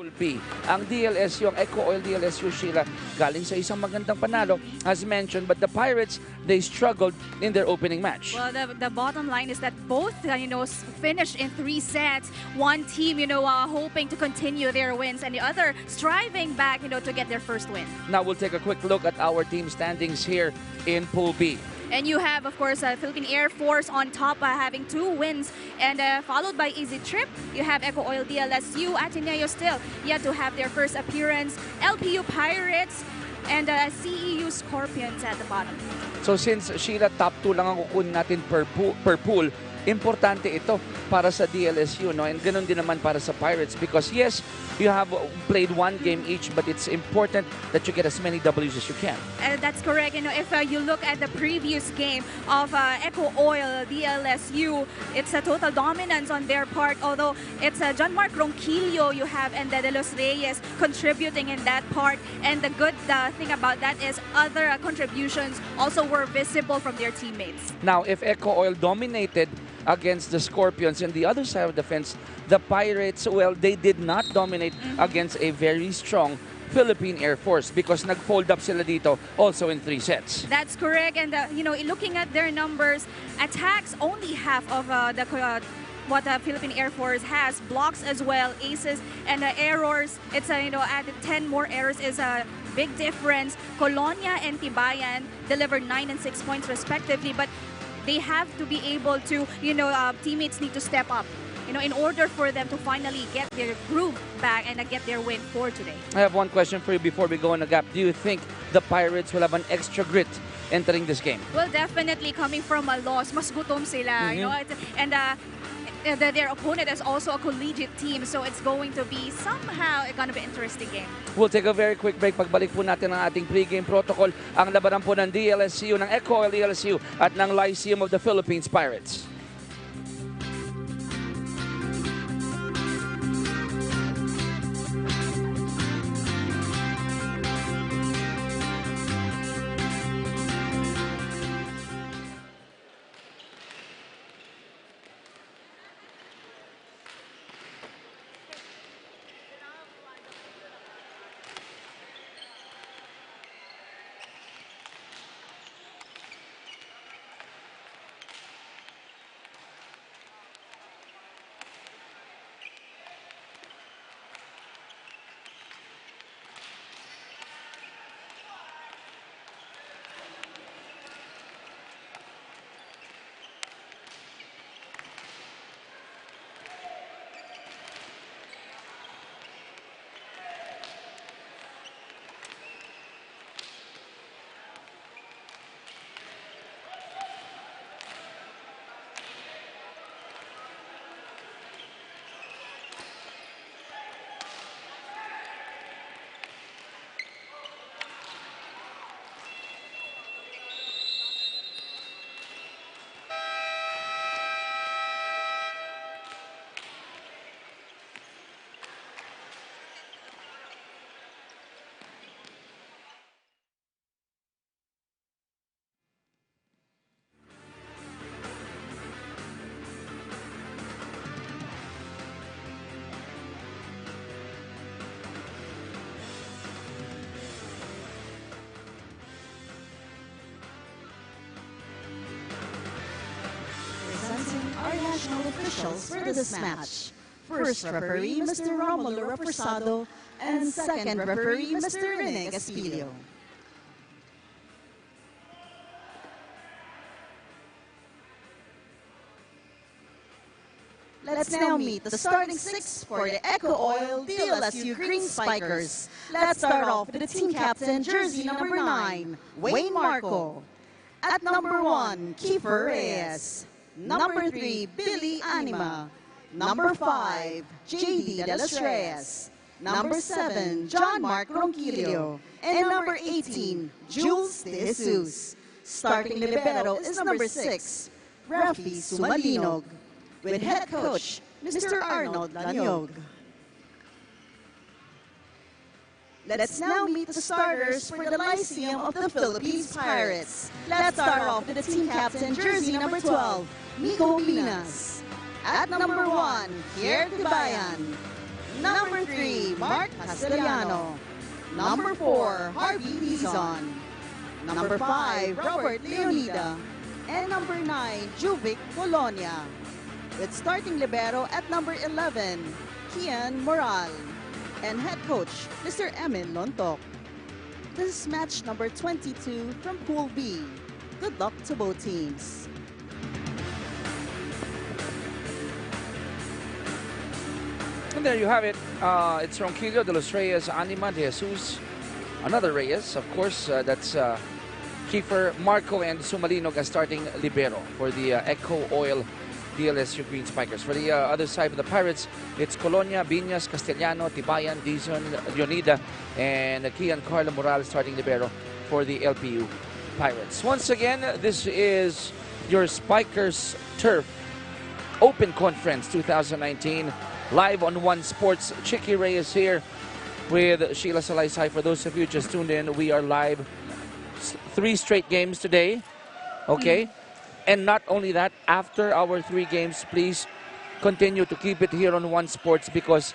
Pool B. Ang DLSU, ang Eco Oil DLSU, Sheila, galing sa isang magandang panalo, as mentioned, but the Pirates, they struggled in their opening match. Well, the bottom line is that both, finished in 3 sets. One team, hoping to continue their wins, and the other striving back, to get their first win. Now we'll take a quick look at our team standings here in Pool B. And you have, of course, Philippine Air Force on top, having 2 wins, and followed by Easy Trip. You have Eco Oil DLSU, Ateneo still yet to have their first appearance, LPU Pirates, and CEU Scorpions at the bottom. So since Sheila, top 2 lang ang kukunin natin per pool, importante ito para sa DLSU, no? And ganun din naman para sa Pirates, because yes, you have played 1 game each, but it's important that you get as many W's as you can. That's correct. If you look at the previous game of Eco Oil DLSU, it's a total dominance on their part, although it's John Mark Ronquillo you have and De Los Reyes contributing in that part. And the good thing about that is other contributions also were visible from their teammates. Now, if Eco Oil dominated against the Scorpions, and the other side of the fence, the Pirates, well, they did not dominate against a very strong Philippine Air Force, because nag-fold up sila dito also in 3 sets. That's correct. And, looking at their numbers, attacks only half of what the Philippine Air Force has. Blocks as well, aces, and errors. It's, added 10 more errors is a big difference. Colonia and Tibayan delivered 9 and 6 points respectively, but they have to be able to, teammates need to step up, in order for them to finally get their groove back and get their win for today. I have one question for you before we go on the gap. Do you think the Pirates will have an extra grit entering this game? Well, definitely coming from a loss, mas gutom sila, and their opponent is also a collegiate team, so it's going to be somehow going to be an interesting game. We'll take a very quick break. Pagbalik po natin ang ating pre-game protocol, ang labanan po ng DLSU, ng Eco Oil DLSU at ng Lyceum of the Philippines Pirates. Our national officials for this match. First referee, Mr. Romulo Reposado, and second referee, Mr. Rene Gaspilio. Let's now meet the starting 6 for the Eco Oil DLSU Green Spikers. Let's start off with the team captain, jersey number 9, Wayne Marco. At number 1, Kiefer Reyes. Number 3, Billy Anima. Number 5, JD De Los Reyes. Number 7, John Mark Ronquillo. And number 18, Jules De Jesus. Starting the libero is number 6, Rafi Sumalinog, with head coach, Mr. Arnold Lanyog. Let's now meet the starters for the Lyceum of the Philippines Pirates. Let's start off with the team captain, jersey number 12, Nico Minas. At number 1, Pierre Tibayan. Number 3, Mark Castellano. Number 4, Harvey Dizon. Number 5, Robert Leonida. And number 9, Juvic Polonia. With starting libero at number 11, Kian Moral. And head coach, Mr. Emil Lontok. This is match number 22 from Pool B. Good luck to both teams. And there you have it. It's Ronquillo, De Los Reyes, Anima, De Jesus, another Reyes, of course. That's Kiefer, Marco, and Sumalinog as starting libero for the Echo Oil DLSU Green Spikers. For the other side of the Pirates, it's Colonia, Biñas, Castellano, Tibayan, Dizon, Leonida, and Kian Carlo Morales starting libero for the LPU Pirates. Once again, this is your Spikers Turf Open Conference 2019. Live on One Sports. Chicky Reyes here with Sheila Salaysay. For those of you just tuned in, we are live 3 straight games today. Okay? And not only that, after our 3 games, please continue to keep it here on One Sports because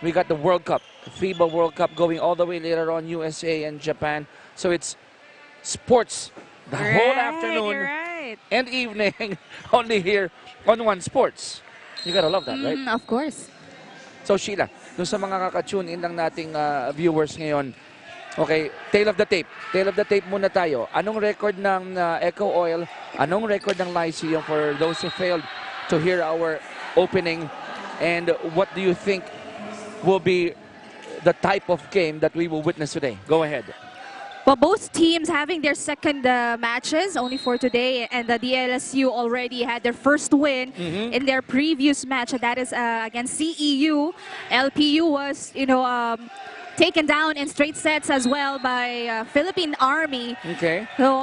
we got the World Cup, FIBA World Cup going all the way later on, USA and Japan. So it's sports the whole afternoon and evening only here on One Sports. You gotta love that, right? Of course. So Sheila, dun sa mga kaka-tune in lang nating viewers ngayon, okay, tail of the tape. Tail of the tape muna tayo. Anong record ng Echo Oil? Anong record ng Lyceum for those who failed to hear our opening? And what do you think will be the type of game that we will witness today? Go ahead. Well, both teams having their second matches only for today, and the DLSU already had their first win in their previous match. That is against CEU. LPU was, taken down in straight sets as well by Philippine Army. Okay. So,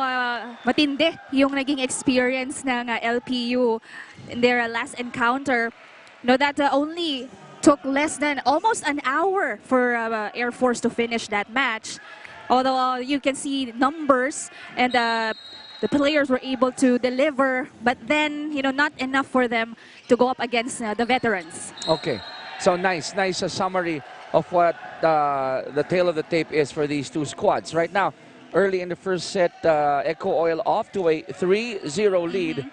matindi yung naging experience ng LPU in their last encounter. That only took less than almost an hour for Air Force to finish that match. Although you can see numbers and the players were able to deliver, but then, not enough for them to go up against the veterans. Okay. So nice summary of what the tail of the tape is for these 2 squads. Right now, early in the first set, Echo Oil off to a 3-0 lead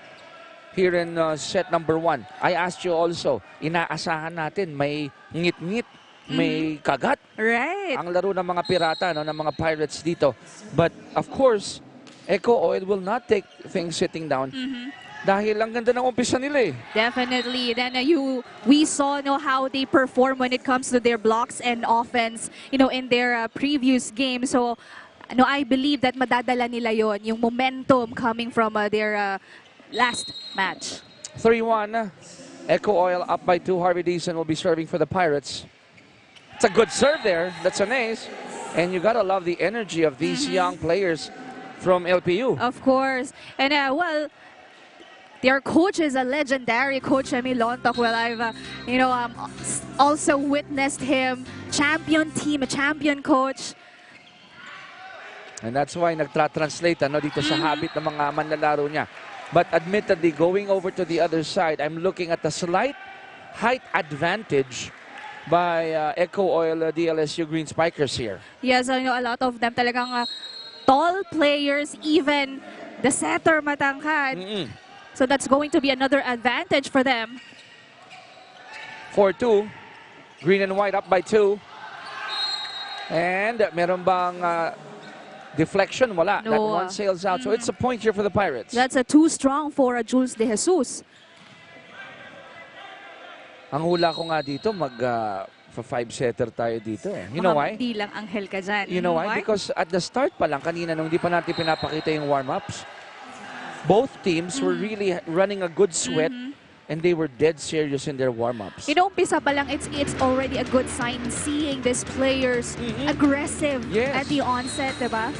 here in set number 1. I asked you also, inaasahan natin may ngit-ngit, may kagat. Right. Ang laro ng mga pirata, ng mga Pirates dito. But of course, Echo Oil will not take things sitting down. Dahil ang ganda ng umpisa nila eh. Definitely. Then we saw how they perform when it comes to their blocks and offense, in their previous game. So, I believe that madadala nila yon, yung momentum coming from their last match. 3-1. Echo Oil up by 2. Harvey Dizon will be serving for the Pirates. It's a good serve there. That's an ace. And you gotta love the energy of these young players from LPU. Of course. And their coach is a legendary coach, Emil Lontok. Well, I've also witnessed him, champion team, a champion coach. And that's why nagtra-translate dito sa habit ng mga manlalaro niya. But admittedly, going over to the other side, I'm looking at the slight height advantage by Echo Oil DLSU Green Spikers here. Yes, a lot of them talagang tall players, even the setter matangkad. So that's going to be another advantage for them. 4-2. Green and white up by 2. And meron bang deflection? Wala. No. That one sails out. So it's a point here for the Pirates. That's too strong for Jules De Jesus. Ang hula ko nga dito, mag-5-setter tayo dito. You know why? Di lang anghel ka dyan. You know why? Because at the start pa lang, kanina nung di pa natin pinapakita yung warm-ups, both teams were really running a good sweat and they were dead serious in their warm-ups. Umpisa pa lang, it's already a good sign seeing these players aggressive at the onset, diba?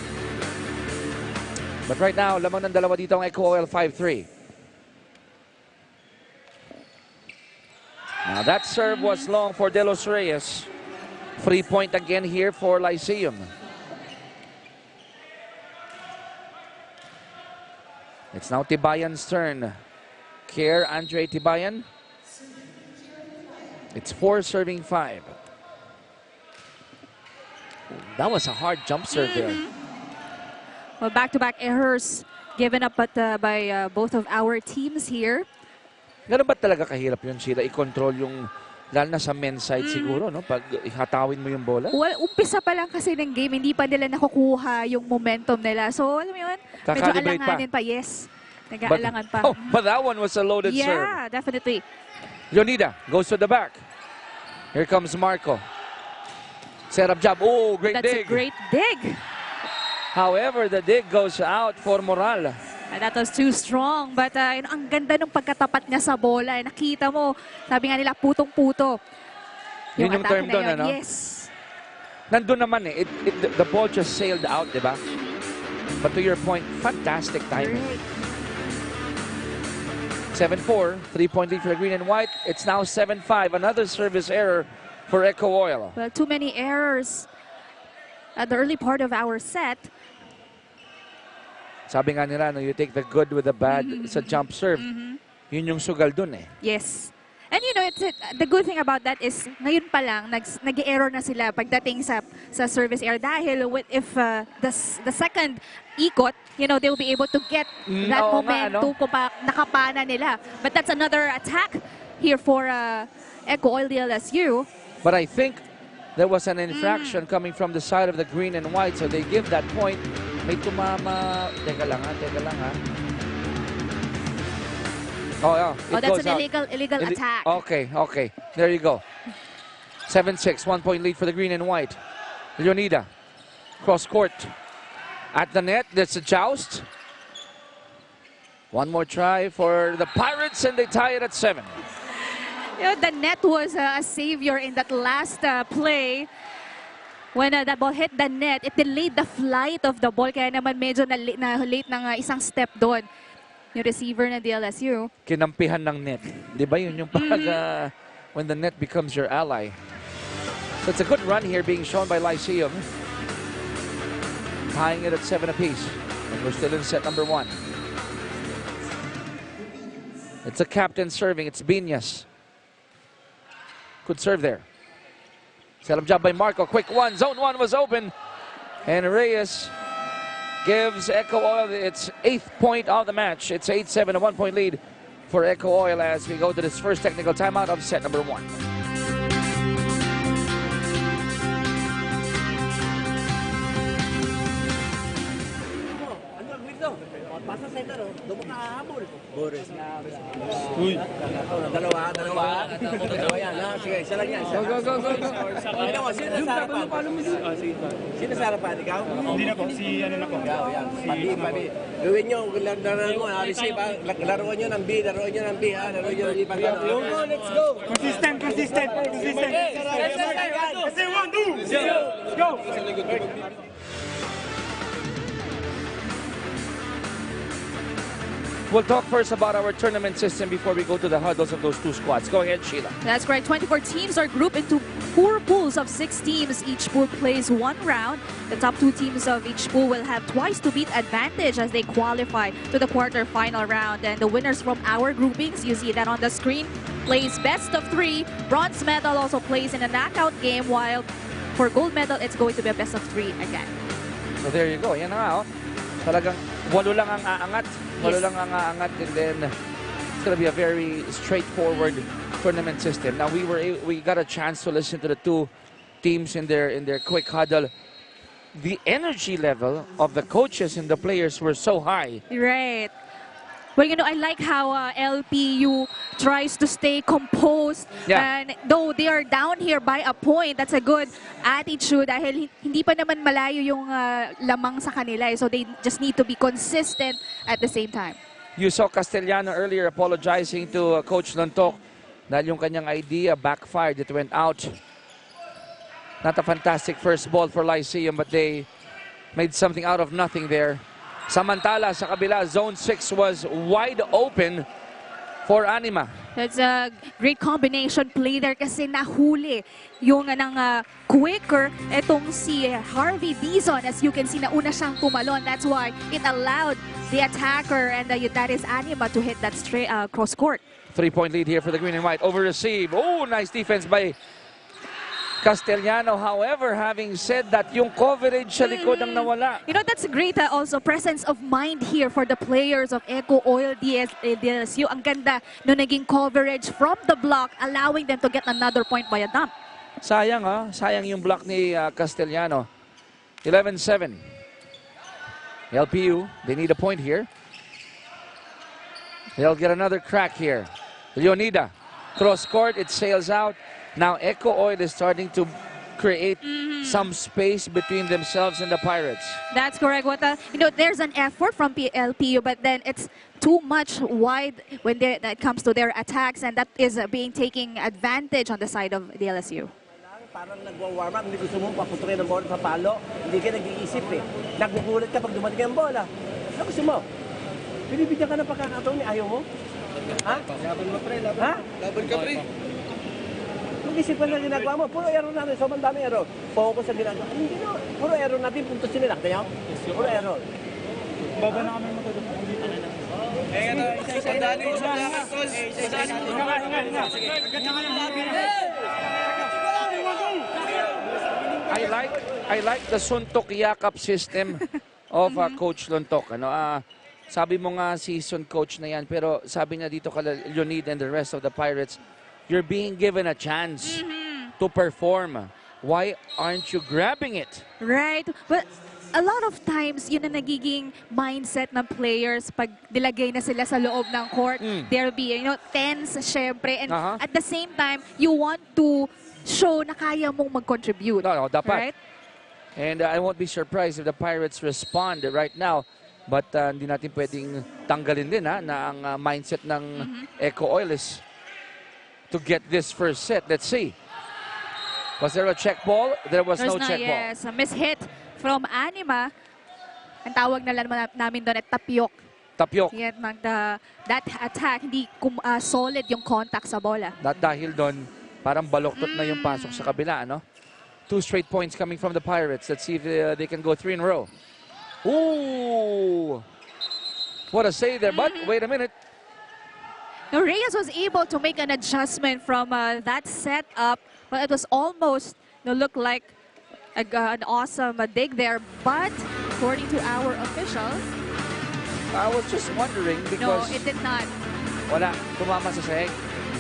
But right now, lamang ng dalawa dito ang Echo Oil 5-3. Now that serve was long for De Los Reyes. 3-point again here for Lyceum. It's now Tibayan's turn. Care Andre Tibayan. It's 4 serving 5. That was a hard jump serve there. Well, back-to-back errors given up by both of our teams here. Ganun ba talaga kahirap yun, Sheila? I-control yung, lalo na sa men's side siguro, no? Pag ihatawin mo yung bola. Well, umpisa pa lang kasi ng game, hindi pa nila nakukuha yung momentum nila. So, alam mo yun, medyo Kakalibrate alanganin pa. Yes, nag-aalangan pa. Oh, but that one was a loaded serve. Yeah, definitely. Leonida goes to the back. Here comes Marco. Set up job. Oh, great That's dig. a great dig. However, the dig goes out for Moral. That was too strong. But ang ganda ng pagkatapat niya sa bola. Nakita mo, sabi nga nila, putong-puto. Yun yung term atake na doon, yun. ano? Yes. Nandun naman eh. The ball just sailed out, di ba? But to your point, fantastic timing. Great. 7-4, 3-point lead for the green and white. It's now 7-5. Another service error for Eco Oil. Well, too many errors at the early part of our set. Sabi nga nila, no, you take the good with the bad sa jump serve. Yun yung sugal dun eh. Yes. And you know, the good thing about that is ngayon pa lang nag-error na sila pagdating sa service error dahil if the second ikot, you know, they'll be able to get that momentum kung nakapana nila. But that's another attack here for Eco Oil DLSU. But I think there was an infraction coming from the side of the green and white, so they give that point. May tumama. Teka lang ha. Oh, yeah. That's an illegal attack. Okay. There you go. 7-6, 1-point lead for the green and white. Leonida, cross court. At the net, there's a joust. One more try for the Pirates, and they tie it at 7. You know, the net was a savior in that last play. When that ball hit the net, it delayed the flight of the ball. Kaya naman medyo na late ng isang step doon. Yung receiver na DLSU. Kinampihan ng net. Di ba yun yung pag when the net becomes your ally. So it's a good run here being shown by Lyceum. Tying it at 7 apiece. And we're still in set number 1. It's a captain serving. It's Binyas. Good serve there. Set up job by Marco. Quick one. Zone 1 was open. And Reyes gives Eco Oil its 8th point of the match. It's 8-7, a 1-point lead for Eco Oil as we go to this first technical timeout of set number 1. Pasa center, doon mo nakahabol. Boris na. Uy. Dalawa yan. Sige, isa lang yan. Go. Sino sa harapan? Sino sa harapan? Ikaw? Hindi na po, si ano na po. Ikaw, yan. Pati. Gawin nyo, laruan mo, receive, laruan nyo ng B, laruan nyo ng B, laruan nyo ng B. Let's go. Consistent. Kasi 1, 2, 0, go. We'll talk first about our tournament system before we go to the huddles of those two squads. Go ahead, Sheila. That's correct. 24 teams are grouped into 4 pools of 6 teams. Each pool plays 1 round. The top 2 teams of each pool will have twice to beat advantage as they qualify to the quarterfinal round. And the winners from our groupings, you see that on the screen, plays best of 3. Bronze medal also plays in a knockout game, while for gold medal, it's going to be a best of 3 again. So there you go. Yan na nga, oh. Talagang 8 lang ang aangat. 8 lang ang aangat, and then it's going to be a very straightforward tournament system. Now we got a chance to listen to the 2 teams in their quick huddle. The energy level of the coaches and the players were so high. Right. Well, you know, I like how LPU tries to stay composed. Yeah. And though they are down here by a point, that's a good attitude dahil hindi pa naman malayo yung lamang sa kanila. So they just need to be consistent at the same time. You saw Castellano earlier apologizing to Coach Lantok dahil yung kanyang idea backfired. It went out. Not a fantastic first ball for Lyceum, but they made something out of nothing there. Samantala, sa kabila, Zone 6 was wide open. for Anima. That's a great combination play there kasi nahuli yung quicker itong si Harvey Dizon. As you can see, nauna siyang tumalon. That's why it allowed the attacker and that is Anima to hit that straight cross court. 3-point lead here for the green and white. Over receive. Oh, nice defense by Castellano. However, having said that, yung coverage sa likod ang nawala. You know, that's great also presence of mind here for the players of Eco Oil DLSU. Ang ganda no naging coverage from the block, allowing them to get another point by a dump. Sayang sayang yung block ni Castellano. 11-7. LPU, they need a point here. They'll get another crack here. Leonida, cross court, it sails out. Now Eco Oil is starting to create some space between themselves and the Pirates. That's correct. You know, there's an effort from LPU, but then it's too much wide when it comes to their attacks, and that is being taking advantage on the side of the LSU. Parang nagwa-warm up, hindi gusto mo paputukin ng bola sa palo, hindi ka nag-iisip eh. Nagugulat ka pag dumating ang bola. Ano gusto mo? Binibigyan ka ng pagkakataon ni ayaw mo? Ha? Laban mo pre, laban. Ha? Laban ka pre. Mag-isipan na ginagawa mo. Puro error natin. Sobrang dami error. Focus sa ginagawa. Hindi no. Puro error natin. Puntos sinilak. Kaya? Puro error. Baba na kami matulog. Isa-isa. Dali. I like the suntok yakap system of Coach Lontok. Sabi mo nga season coach na yan, pero sabi niya dito kala Leonid and the rest of the Pirates, you're being given a chance to perform. Why aren't you grabbing it? Right. But a lot of times, yun ang nagiging mindset ng players pag dilagay na sila sa loob ng court. There'll be, tense, syempre. And at the same time, you want to show na kaya mong mag-contribute. No, dapat. Right? And I won't be surprised if the Pirates respond right now. But hindi natin pwedeng tanggalin din na ang mindset ng Eco Oil is to get this first set. Let's see. Was there a check ball? There was no check ball. Yes, a miss-hit from Anima. Ang tawag na lang namin doon ay tapyok. Tapyok. Yet that attack, hindi solid yung contact sa bola. Dahil doon, parang baloktot na yung pasok sa kabila, no? 2 straight points coming from the Pirates. Let's see if they can go 3 in a row. Ooh! What a save there, but wait a minute. Now, Reyes was able to make an adjustment from that setup, but it was almost looked like an awesome dig there. But according to our officials, I was just wondering because... No, it did not. Wala, tumama sa sahig.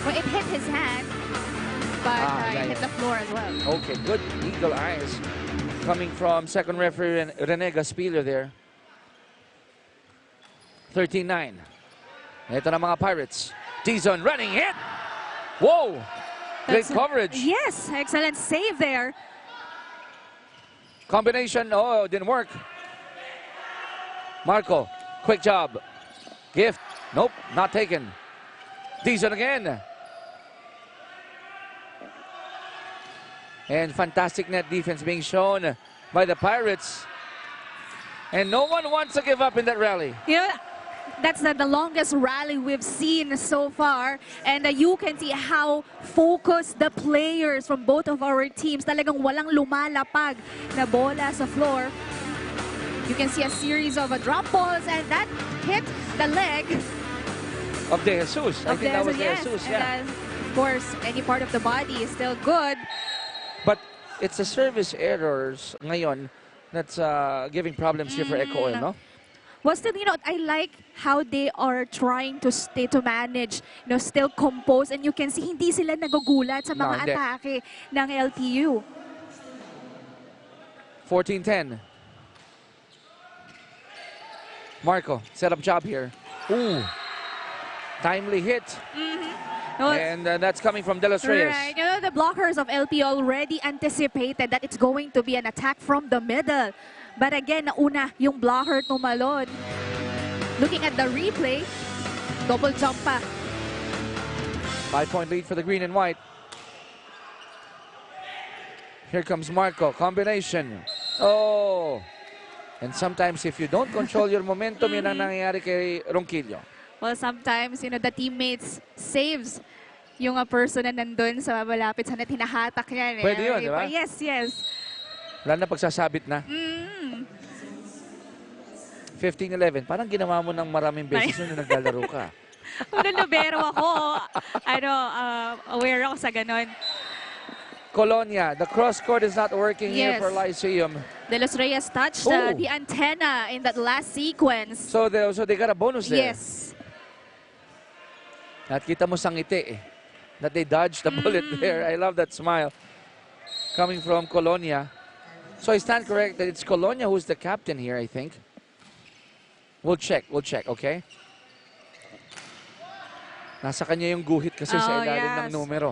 Well, it hit his hand, but it hit the floor as well. Okay, good eagle eyes coming from second referee Rene Gaspiller there. 13-9. Ito na mga Pirates. Dizon running hit. Whoa! Great coverage. Yes, excellent save there. Combination. Oh, didn't work. Marco, quick job. Gift. Nope, not taken. Dizon again. And fantastic net defense being shown by the Pirates. And no one wants to give up in that rally. You know, that's the longest rally we've seen so far. And you can see how focused the players from both of our teams. Talagang walang lumalapag na bola sa floor. You can see a series of drop balls and that hit the leg Of De Jesus. I think that was De Jesus, yeah. And of course, any part of the body is still good. But it's the service errors ngayon that's giving problems here for Eco Oil, no? Well, still, I like how they are trying to manage, still compose. And you can see, hindi sila nagugulat sa mga atake ng LPU. 14-10. Marco, set up job here. Ooh. Timely hit. And that's coming from De Los Reyes. Right. The blockers of LPU already anticipated that it's going to be an attack from the middle. But again, nauna yung blocker tumalon. Looking at the replay, double jump pa. 5-point lead for the green and white. Here comes Marco. Combination. Oh. And sometimes if you don't control your momentum, yun ang nangyayari kay Ronquillo. Well, sometimes, the teammates saves yung person na nandun sa malapit sa net, hinahatak yan. Pwede yun, di ba? Yes, yes. Wala na pagsasabit na. 15-11. Parang ginawa mo ng maraming beses nung naglalaro ka. Kung libero ako, aware ako sa ganon. Colonia, the cross court is not working here Yes. for Lyceum. De Los Reyes touched Oh. the antenna in that last sequence. So they got a bonus there. Yes. At kita mo sa ngiti that they dodged the bullet there. I love that smile coming from Colonia. So I stand correct that it's Colonia who's the captain here, I think. We'll check, okay? Nasa kanya yung guhit kasi sa Oh, ilalim yes. ng numero.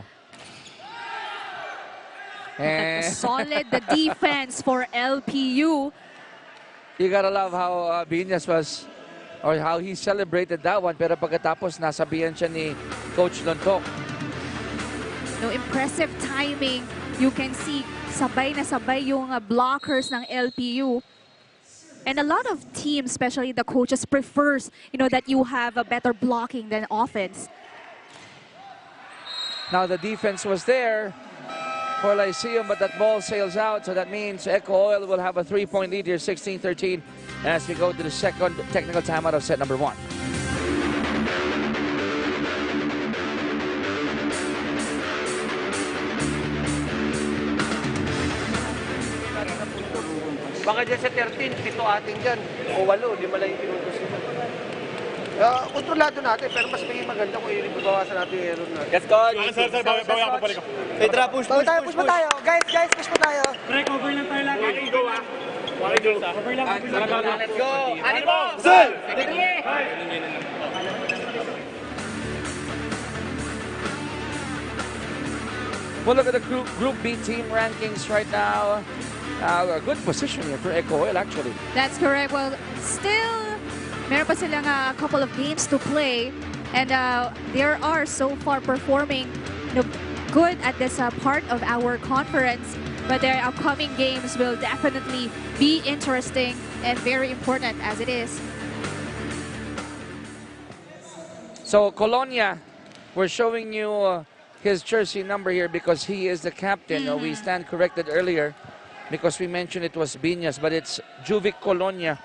Solid the defense for LPU. You gotta love how Binyas was, or how he celebrated that one. Pero pagkatapos, nasabihan siya ni Coach Lontok. No, impressive timing. You can see sabay na sabay yung blockers ng LPU. And a lot of teams, especially the coaches, prefers, that you have a better blocking than offense. Now the defense was there for Lyceum, but that ball sails out. So that means Echo Oil will have a 3-point lead here, 16-13, as we go to the second technical timeout of set number 1. Baka dyan sa 13, 7 atin dyan. O 8, 5 lang yung pinutos nila. Kontrolado natin, pero mas may maganda kung bawasan natin yung error natin. Yes, coach. Sir, bawi ako, balik ako. Hey, tara, push pa tayo. Guys, push pa tayo. Pre, cover lang tayo lagi. Walking go, ah. Walking go. Cover lang. Let's go. Animo! Sir! Well, look at the Group B team rankings right now. A good position here for Echo Oil, actually. That's correct. Well, still, meron pa silang a couple of games to play. And they are so far performing good at this part of our conference. But their upcoming games will definitely be interesting and very important as it is. So Colonia, we're showing you his jersey number here because he is the captain. We stand corrected earlier because we mentioned it was Binyas, but it's Juvic Colonia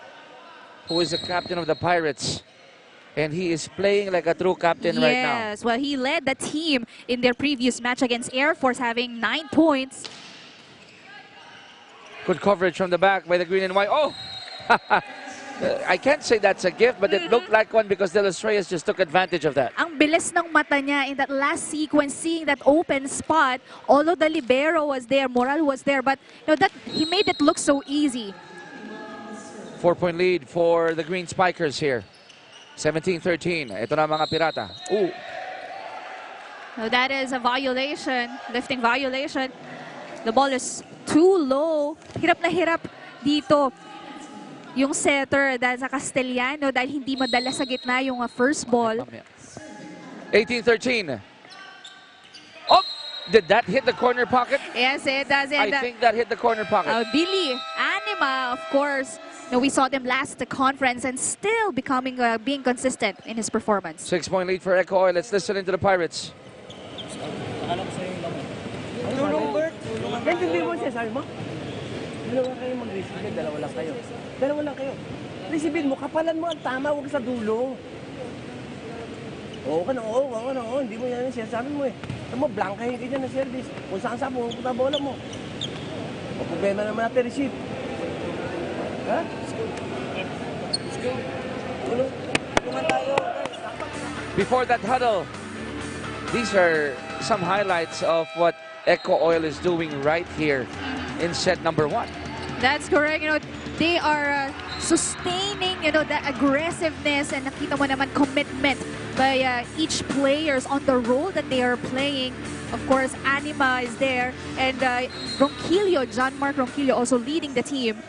who is the captain of the Pirates. And he is playing like a true captain right now. Yes, well, he led the team in their previous match against Air Force, having 9 points. Good coverage from the back by the green and white. Oh! I can't say that's a gift, but it looked like one because De Los Reyes just took advantage of that. Ang bilis ng mata niya in that last sequence, seeing that open spot. Although the libero was there, Moral was there, but that he made it look so easy. 4-point lead for the Green Spikers here. 17-13. Ito na mga Pirata. Ooh. So that is a violation, lifting violation. The ball is too low. Hirap na hirap dito yung setter dahil sa Castellano dahil hindi madala sa gitna yung first ball. 18-13. Oh! Did that hit the corner pocket? Yes, it does. I think that hit the corner pocket. Billy, Anima, of course. We saw them last the conference and still being consistent in his performance. 6-point lead for Echo Oil. Let's listen into the Pirates. Tulong, Bert. Naintindihan mo siya, sabi mo? Dalawa kayo mag-receive, dalawa lang kayo. Dalawa lang kayo. Receive mo, kapalan mo ang tama, huwag sa dulo. Oo ka na, oo. Hindi mo yan siya, sabi mo eh. Sabi mo, blankahin ka dyan ng service. Kung saan saan mo, pupunta bola mo. O problema naman natin, receive. Ha? Let's go. Tulungan tayo. Before that huddle, these are some highlights of what Echo Oil is doing right here in set number 1. That's correct. They are sustaining, the aggressiveness, and nakita mo naman commitment by each players on the role that they are playing. Of course, Anima is there, and Ronquillo, John Mark Ronquillo, also leading the team.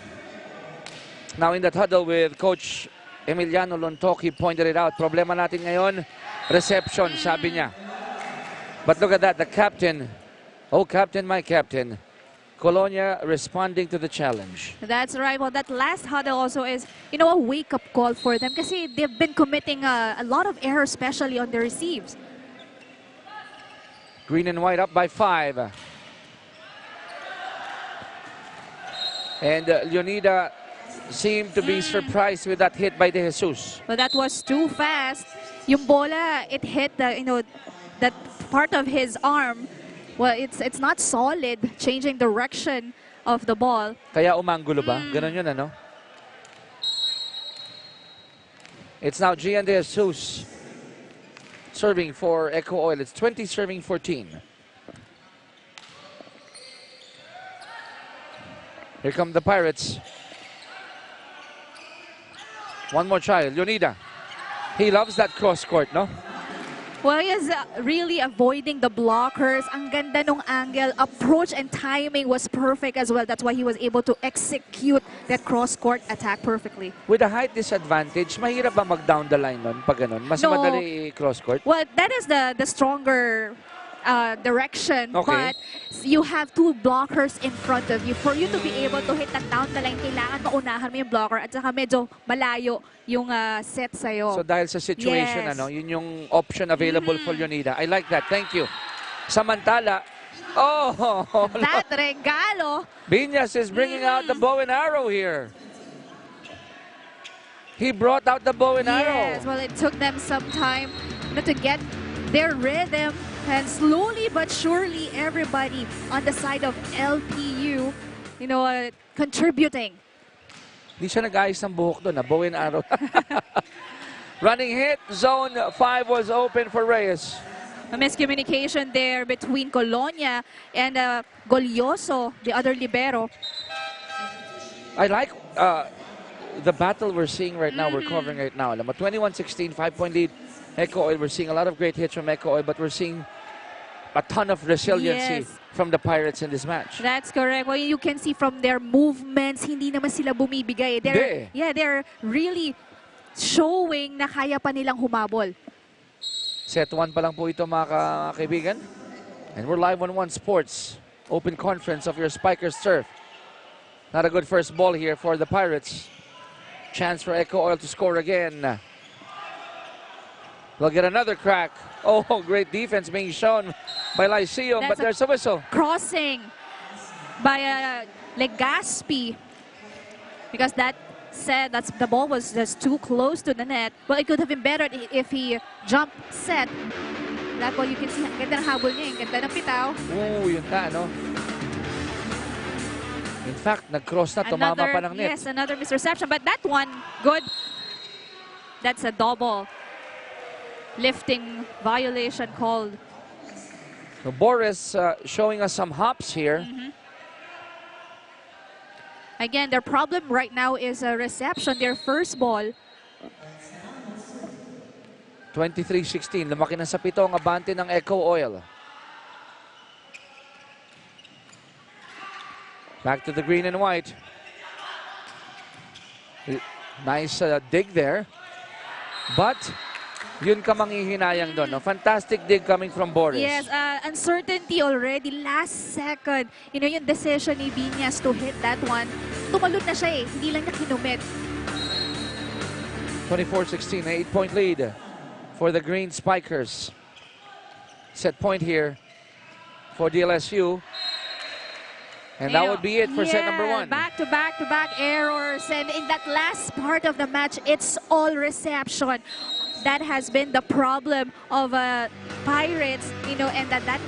Now in that huddle with Coach Emiliano Lontok, he pointed it out. Problema natin ngayon, reception, sabi niya. But look at that, the captain. Oh, captain, my captain. Colonia responding to the challenge. That's right. Well, that last huddle also is, a wake-up call for them kasi they've been committing a lot of errors, especially on the receives. Green and white up by 5. And Leonida seemed to be surprised with that hit by De Jesus. But that was too fast. Yung bola, it hit that part of his arm. Well, it's not solid, changing direction of the ball. Kaya umanggulo ba? Ganon yun, ano? It's now Gian De Jesus serving for Eco Oil. It's 20 serving 14. Here come the Pirates. One more try, Leonida. He loves that cross court, no? Well, he is really avoiding the blockers. Ang ganda nung angle. Approach and timing was perfect as well. That's why he was able to execute that cross-court attack perfectly. With a height disadvantage, mahirap ba mag-down the line nun pag ganun? Mas No. madali cross court? Well, that is the stronger direction. Okay. But you have two blockers in front of you. For you to be able to hit that down the line, kailangan maunahan mo yung blocker at saka medyo malayo yung set sa'yo. So dahil sa situation, Yes. yun yung option available for Leonida. I like that. Thank you. Samantala, oh, That regalo. Viñas is bringing out the bow and arrow here. He brought out the bow and arrow. Yes, well, it took them some time to get their rhythm. And slowly but surely, everybody on the side of LPU, contributing. Hindi siya nag-ayos ng buhok doon, bow and arrow. Running hit, zone 5 was open for Reyes. A miscommunication there between Colonia and Golyoso, the other libero. I like the battle we're seeing right now, we're covering right now. Alam mo, 21-16, 5-point lead. Eco Oil, we're seeing a lot of great hits from Eco Oil, but we're seeing a ton of resiliency Yes. from the Pirates in this match. That's correct. Well, you can see from their movements, hindi naman sila bumibigay. They're really showing na kaya pa nilang humabol. Set 1 pa lang po ito mga kaibigan. And we're live on One Sports. Open conference of your Spikers turf. Not a good first ball here for the Pirates. Chance for Eco Oil to score again. They'll get another crack. Oh, great defense being shown by Lyceum, but there's a whistle. Crossing by Legaspi. Because that said the ball was just too close to the net. Well, it could have been better if he jumped set. That ball, you can see, ang ganda ng habol niya, ang ganda ng pitaw. Oo, yun na, no? In fact, nag-cross na, tumama pa ng net. Yes, another misreception. But that one, good. That's a double lifting violation called. So Boris showing us some hops here. Again, their problem right now is a reception, their first ball. 23-16, lumaki na sa 7 ang abante ng Eco Oil. Back to the green and white. Nice dig there. But yun ka manghihinayang doon. No? Fantastic dig coming from Boris. Yes, uncertainty already. Last second, yung decision ni Viñas to hit that one. Tumalon na siya eh. Hindi lang niya kinumit. 24-16, an 8-point lead for the Green Spikers. Set point here for DLSU. And that would be it for set number 1. Back-to-back errors. And in that last part of the match, it's all reception. That has been the problem of Pirates, and that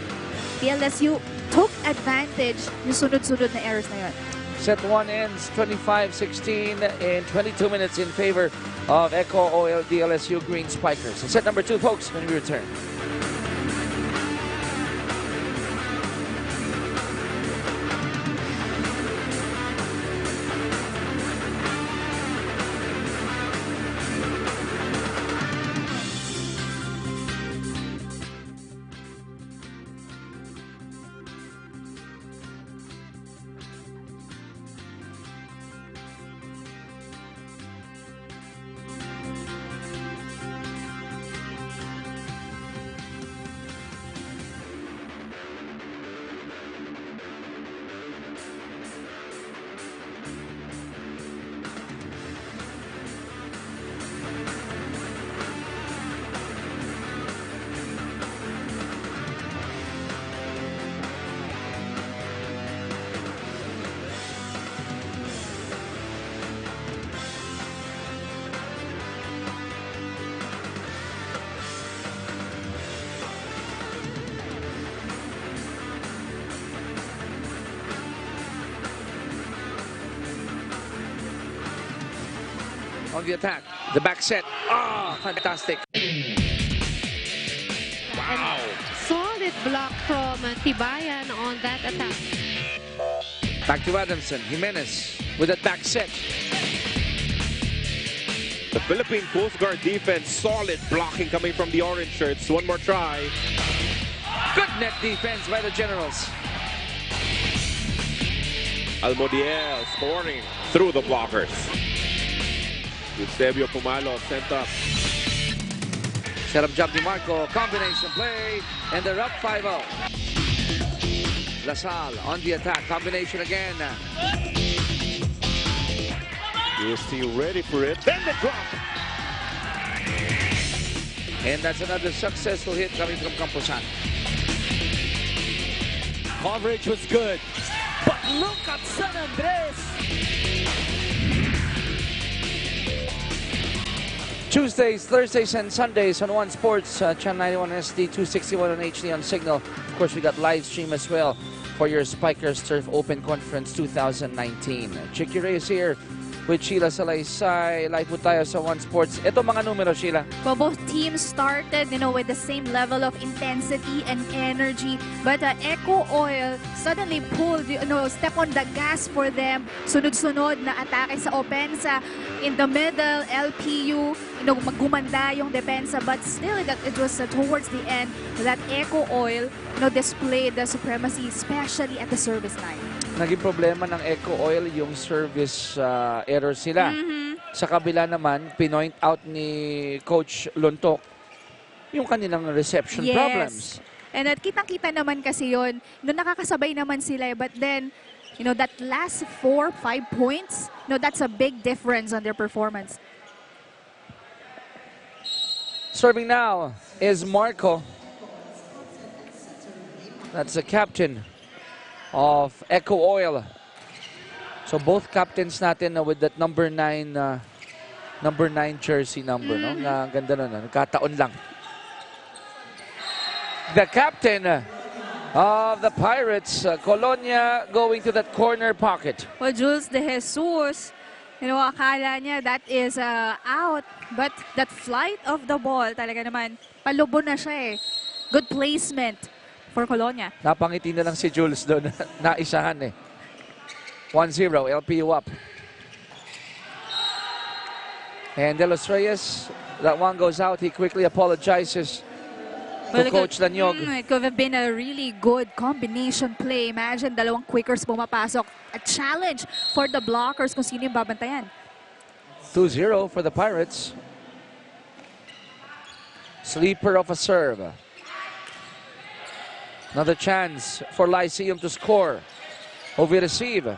DLSU took advantage yung sunod-sunod na errors na yun. Set 1 ends 25-16 in 22 minutes in favor of Eco Oil DLSU Green Spikers. And set number 2, folks, when we return. on the attack. The back set. Ah, fantastic. Wow. Solid block from Tibayan on that attack. Back to Adamson. Jimenez with that back set. The Philippine Coast Guard defense, solid blocking coming from the orange shirts. One more try. Good net defense by the Generals. Almodiel scoring through the blockers. Eusebio Pumalo sent up. Set up job ni Marco. Combination play. And they're up 5-0. Lasal on the attack. Combination again. UST ready for it. Then the drop. And that's another successful hit coming from Camposan. Coverage was good. But look at San Andres. Tuesdays, Thursdays, and Sundays on One Sports, Channel 91 SD, 261 on HD on Signal. Of course, we got live stream as well for your Spikers Turf Open Conference 2019. Chicky Reyes here with Sheila Salaysay. Live po tayo sa One Sports. Ito mga numero, Sheila. Well, both teams started, with the same level of intensity and energy. But Eco Oil suddenly pulled, step on the gas for them. Sunod-sunod na atake sa opensa. In the middle, LPU, maggumanda yung depensa. But still, it was towards the end that Eco Oil, displayed the supremacy, especially at the service line. Naging problema ng Eco Oil yung service error sila. Sa kabila naman, pinoint out ni Coach Lontok yung kanilang reception problems. And kitang-kita naman kasi yun. Nakakasabay naman sila. But then, that last 4-5 points, that's a big difference on their performance. Serving now is Marco. That's the captain of Eco Oil. So both captains natin with that number 9 jersey number, no? Nga ganda nun, nagkataon lang. The captain of the Pirates, Colonia, going to that corner pocket. Well, Jules De Jesus, akala niya that is out. But that flight of the ball, talaga naman, palubo na siya eh. Good placement for Colonia. Napangiti na lang si Jules doon, naisahan eh. 1-0, LPU up. And De Los Reyes, that one goes out. He quickly apologizes to Coach Lanyog. It could have been a really good combination play. Imagine, dalawang quickers pumapasok. A challenge for the blockers kung sino yung babantayan. 2-0 for the Pirates. Sleeper of a serve. Another chance for Lyceum to score. Over receive.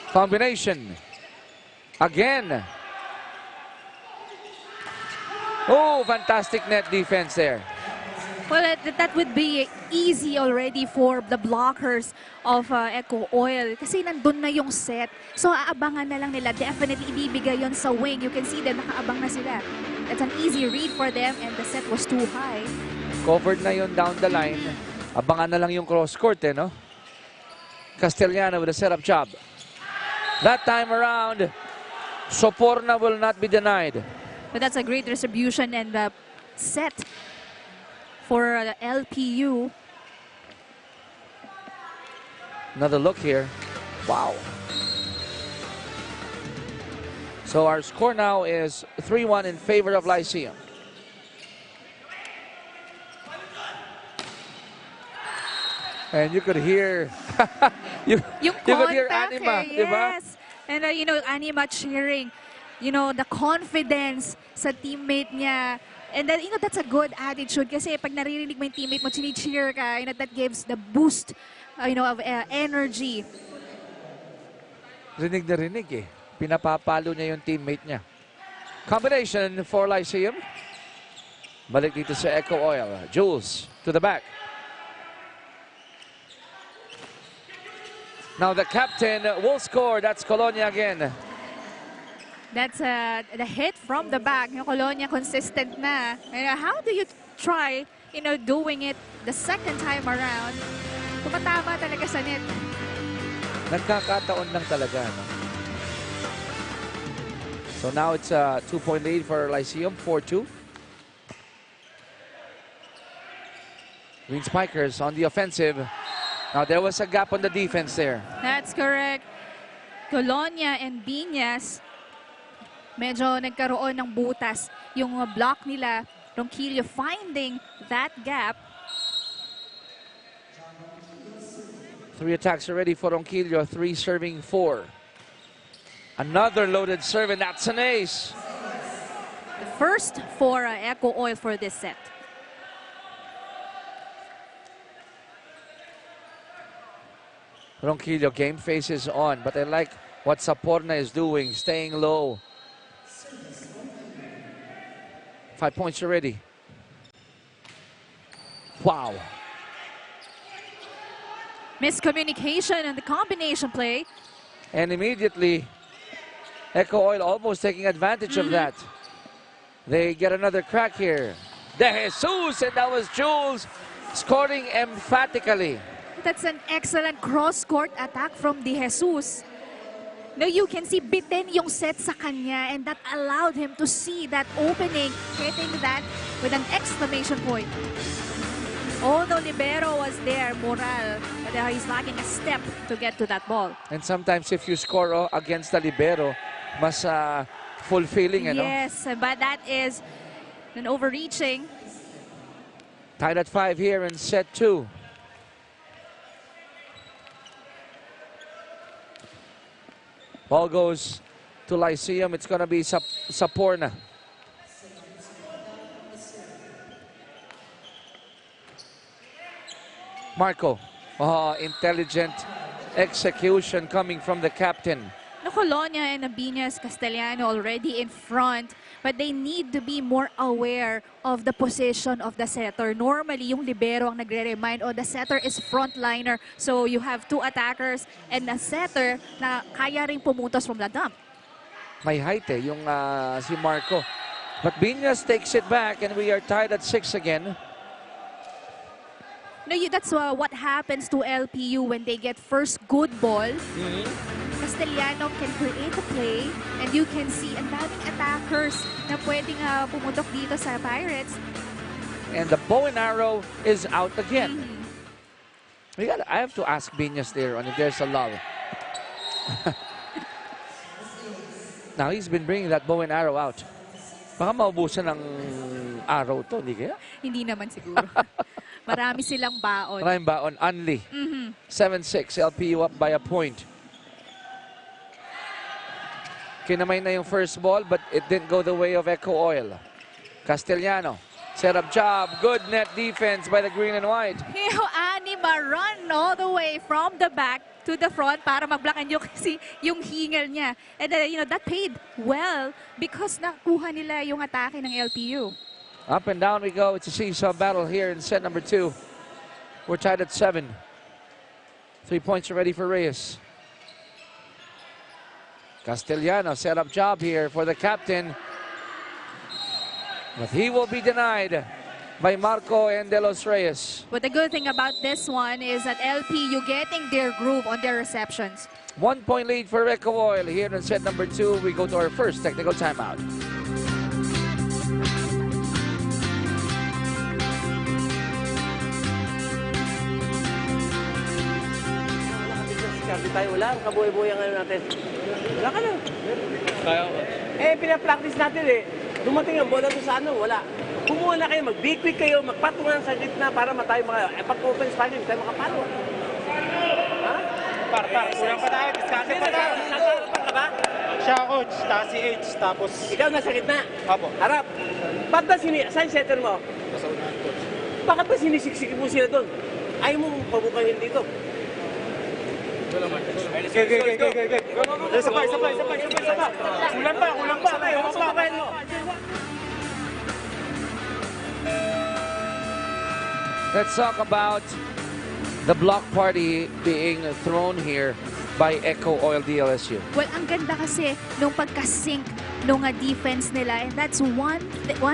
Combination. Again. Oh, fantastic net defense there. Well, that would be easy already for the blockers of Eco Oil kasi nandun na yung set. So aabangan na lang nila. Definitely ibibigay yon sa wing. You can see that nakaabang na sila. That's an easy read for them and the set was too high. Covered na yon down the line. Abangan na lang yung cross court no? Castellano with a setup job. That time around, Soporna will not be denied. But that's a great distribution and set for LPU. Another look here. Wow. So our score now is 3-1 in favor of Lyceum. And you could hear, you could hear Anima, yes. And Anima cheering, the confidence sa teammate niya. And then, that's a good attitude kasi pag naririnig mo yung teammate mo, chini-cheer ka, that gives the boost, of energy. Rinig na rinig eh. Pinapapalo niya yung teammate niya. Combination for Lyceum. Balik dito sa Eco Oil. Jules to the back. Now the captain will score. That's Colonia again. That's the hit from the back. Yung Colonia consistent na. How do you try, doing it the second time around? Tumatama talaga sa net. Nagkakataon lang talaga. No? So now it's a 2-point lead for Lyceum, 4-2. Green Spikers on the offensive. Now there was a gap on the defense there. That's correct. Colonia and Biñas, medyo nagkaroon ng butas yung block nila. Ronquillo finding that gap. 3 attacks already for Ronquillo, 3 serving 4. Another loaded serve, and that's an ace. The first for Echo Oil for this set. Ronquillo, game face is on, but I like what Saporna is doing, staying low. 5 points already. Wow. Miscommunication and the combination play. And immediately, Echo Oil almost taking advantage of that. They get another crack here. De Jesus, and that was Jules scoring emphatically. That's an excellent cross-court attack from De Jesus. Now you can see bitten yung set sa kanya, and that allowed him to see that opening, hitting that with an exclamation point. Although Libero was there, Moral, but he's lacking a step to get to that ball. And sometimes if you score against the libero, mas fulfilling, ano? Yes, but that is an overreaching. Tied at 5 here in set 2. Ball goes to Lyceum. It's going to be Saporna. Marco. Oh, intelligent execution coming from the captain. No, Colonia and Biñas Castellano already in front, but they need to be more aware of the position of the setter. Normally, yung libero ang nagre-remind, the setter is frontliner. So you have 2 attackers and a setter na kaya rin pumutos from the dump. May height yung si Marco. But Biñas takes it back and we are tied at 6 again. No, that's what happens to LPU when they get first good ball. Castellano can create a play, and you can see ang daming attackers na pwedeng pumutok dito sa Pirates. And the bow and arrow is out again. I have to ask Biñas there on if there's a lull. Now he's been bringing that bow and arrow out. Baka maubusan ng arrow to, hindi kaya? Hindi naman siguro. Marami silang baon. Maraming baon. Only. 7-6. LPU up by a point. Kinamay na yung first ball, but it didn't go the way of Echo Oil. Castellano. Set up job. Good net defense by the green and white. Anima run all the way from the back to the front para mag-block, and you see yung hingal niya. And that paid well because nakuha nila yung atake ng LPU. Up and down we go. It's a seesaw battle here in set number 2. We're tied at 7. 3 points already for Reyes. Castellano set up job here for the captain. But he will be denied by Marco and De Los Reyes. But the good thing about this one is that LPU getting their groove on their receptions. 1 point lead for Echo Oil here in set number 2. We go to our first technical timeout. Diskarte tayo, wala. Kabuhay-buhay ang ano natin. Wala ka na. Kaya ko. Pinapractice natin Dumating ang bola doon sa ano, wala. Kumuha na kayo, mag-big quick kayo, magpatungan sa gitna para matayo mga, pag-open span yun, tayo makapalo. Ha? Par, kulang pa tayo. Diskarte pa tayo. Nasa ka ba? Siya coach, tapos si H, tapos... Ikaw nasa gitna. Apo. Harap. Ba't ba saan setter mo? Nasa unahan coach. Bakit ba sinisiksik mo sila doon? Ayaw mo pabukayin dito. Okay. Sabay. Kulang pa. Pabukayin mo. Let's talk about the block party being thrown here by Echo Oil DLSU. Well, ang ganda kasi nung pagka-sync nung defense nila, and that's one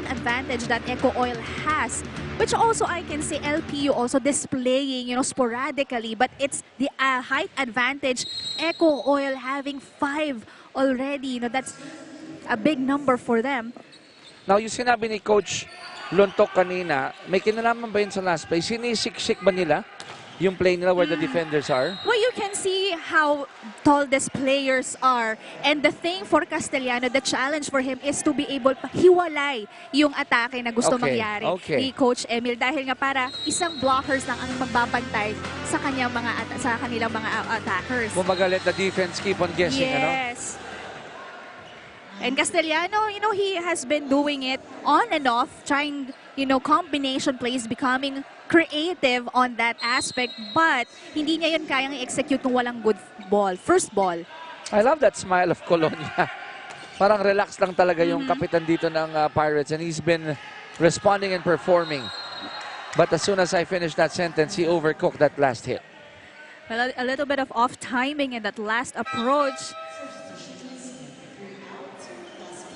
advantage that Echo Oil has, which also I can say LPU also displaying, sporadically, but it's the height advantage. Echo Oil having 5 already, that's a big number for them. Now, yung sinabi ni Coach Luntok kanina, may kinalaman ba yun sa last play? Sinisiksik ba nila yung play nila where the defenders are? Well, you can see how tall these players are. And the thing for Castellano, the challenge for him is to be able to hiwalay yung atake na gusto mangyari ni Coach Emil. Dahil nga para isang blockers lang ang magbabantay sa kanilang mga attackers. Kumbaga, let the defense keep on guessing, ano? Yes. And Castellano, you know, he has been doing it on and off, trying, you know, combination plays, becoming creative on that aspect, but hindi niya yun kayang i-execute kung walang good ball, first ball. I love that smile of Colonia. Parang relax lang talaga yung kapitan dito ng Pirates, and he's been responding and performing. But as soon as I finished that sentence, he overcooked that last hit. Well, a little bit of off timing in that last approach.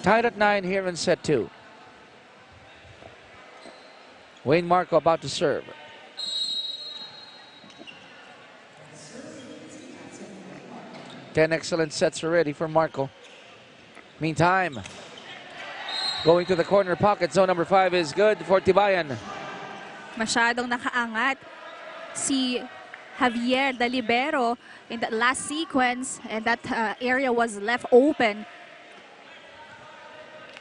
Tied at 9 here in set 2. Wayne Marco about to serve. Ten excellent sets already for Marco. Meantime, going to the corner pocket, zone number 5 is good for Tibayan. Masyadong nakaangat si Javier the libero in that last sequence, and that area was left open.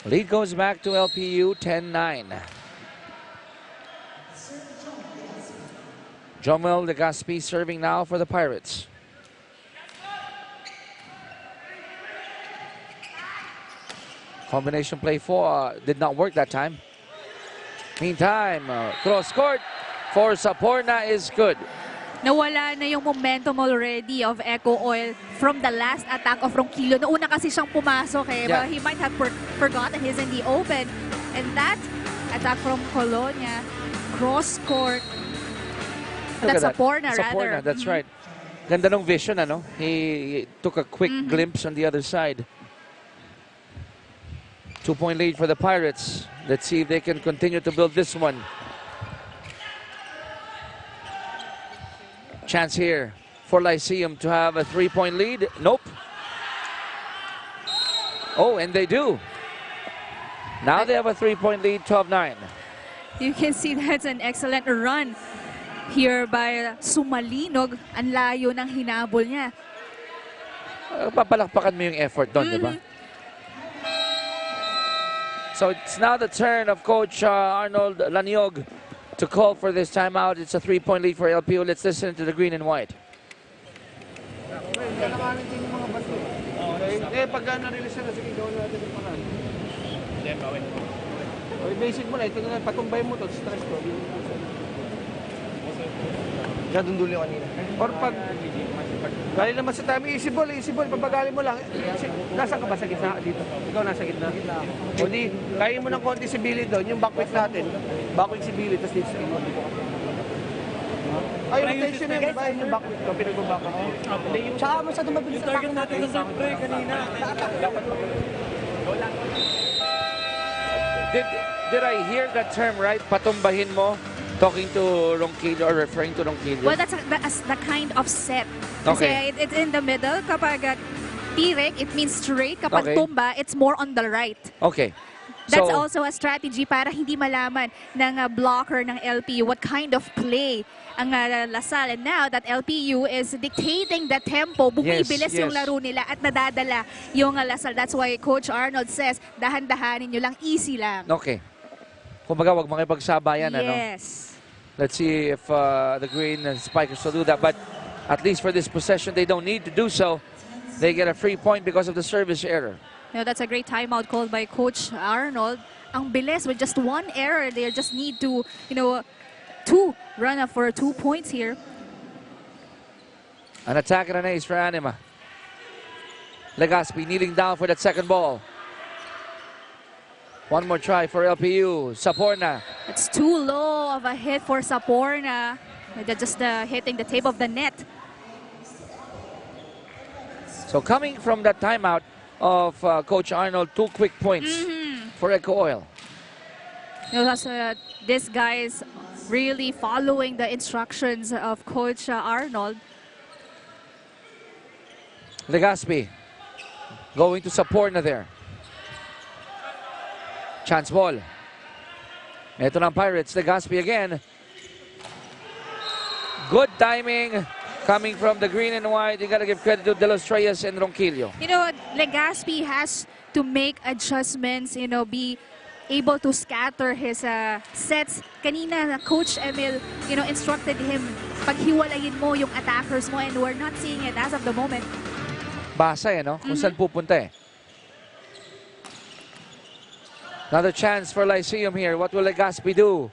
Lead goes back to LPU, 10-9. Jomel Legaspi serving now for the Pirates. Combination play 4 did not work that time. Meantime, cross court for Saporna is good. Nawala na yung momentum already of Echo Oil from the last attack of Ronquillo. Nauna kasi siyang pumasok eh. Yeah. But he might have forgotten he's in the open. And that attack from Colonia, cross court. That's Saporna rather. Saporna, that's right. Ganda ng vision, ano? He took a quick glimpse on the other side. 2-point lead for the Pirates. Let's see if they can continue to build this one. Chance here for Lyceum to have a 3-point lead. Nope. Oh, and they do. Now they have a 3-point lead, 12-9. You can see that's an excellent run here by Sumalinog. Ang layo ng hinabol niya. Papalakpakan mo yung effort doon, di ba? So it's now the turn of Coach Arnold Laniog to call for this timeout. It's a 3-point lead for LPU. Let's listen to the green and white. Pag na-release na, sige, gawin natin yung paraan. Basic mo na, ito na, patumbay mo to, stress to. Kadunduli yung kanina. Or pag, galing naman sa time, easy ball, papagali mo lang. Nasaan ka ba sa gitna? Dito. Ikaw nasa gitna. O di, kaya mo ng konti si Billy doon, yung backweight natin. Backweight si Billy, tapos dito sa imo. Ay, rotation na yung iba, yung backweight ko, pinagbaback ako. Tsaka masyado mabilis sa target natin sa break kanina. Did I hear that term right? Patumbahin mo? Talking to Ronquillo or referring to Ronquillo? Well, that's the kind of set. Kasi it's in the middle. Kapag tirek, it means straight. Kapag tumba, it's more on the right. Okay. That's also a strategy para hindi malaman ng blocker ng LPU what kind of play ang Lasal. And now that LPU is dictating the tempo, bumibilis yung laro nila at nadadala yung Lasal. That's why Coach Arnold says, dahan-dahanin nyo lang, easy lang. Okay. Kumbaga, wag makipagsabayan, ano? Yes. Let's see if the Green Spikers will do that. But at least for this possession, they don't need to do so. They get a free point because of the service error. You know, that's a great timeout called by Coach Arnold. Ang bilis with just one error. They just need to, you know, run up for 2 points here. An attack and an ace for Anima. Legaspi kneeling down for that second ball. One more try for LPU. Saporna. It's too low of a hit for Saporna. They're just hitting the tape of the net. So coming from that timeout of Coach Arnold, 2 quick points for Echo Oil. You know, this guy is really following the instructions of Coach Arnold. Legaspi going to Saporna there. Chance ball. Ito ng Pirates. Legazpi again. Good timing coming from the green and white. You gotta give credit to De Los Reyes and Ronquillo. You know, Legazpi has to make adjustments, you know, be able to scatter his sets. Kanina, Coach Emil, you know, instructed him, paghiwalayin mo yung attackers mo, and we're not seeing it as of the moment. Basa eh, no? Kung saan pupunta eh. Another chance for Lyceum here. What will Legazpi do?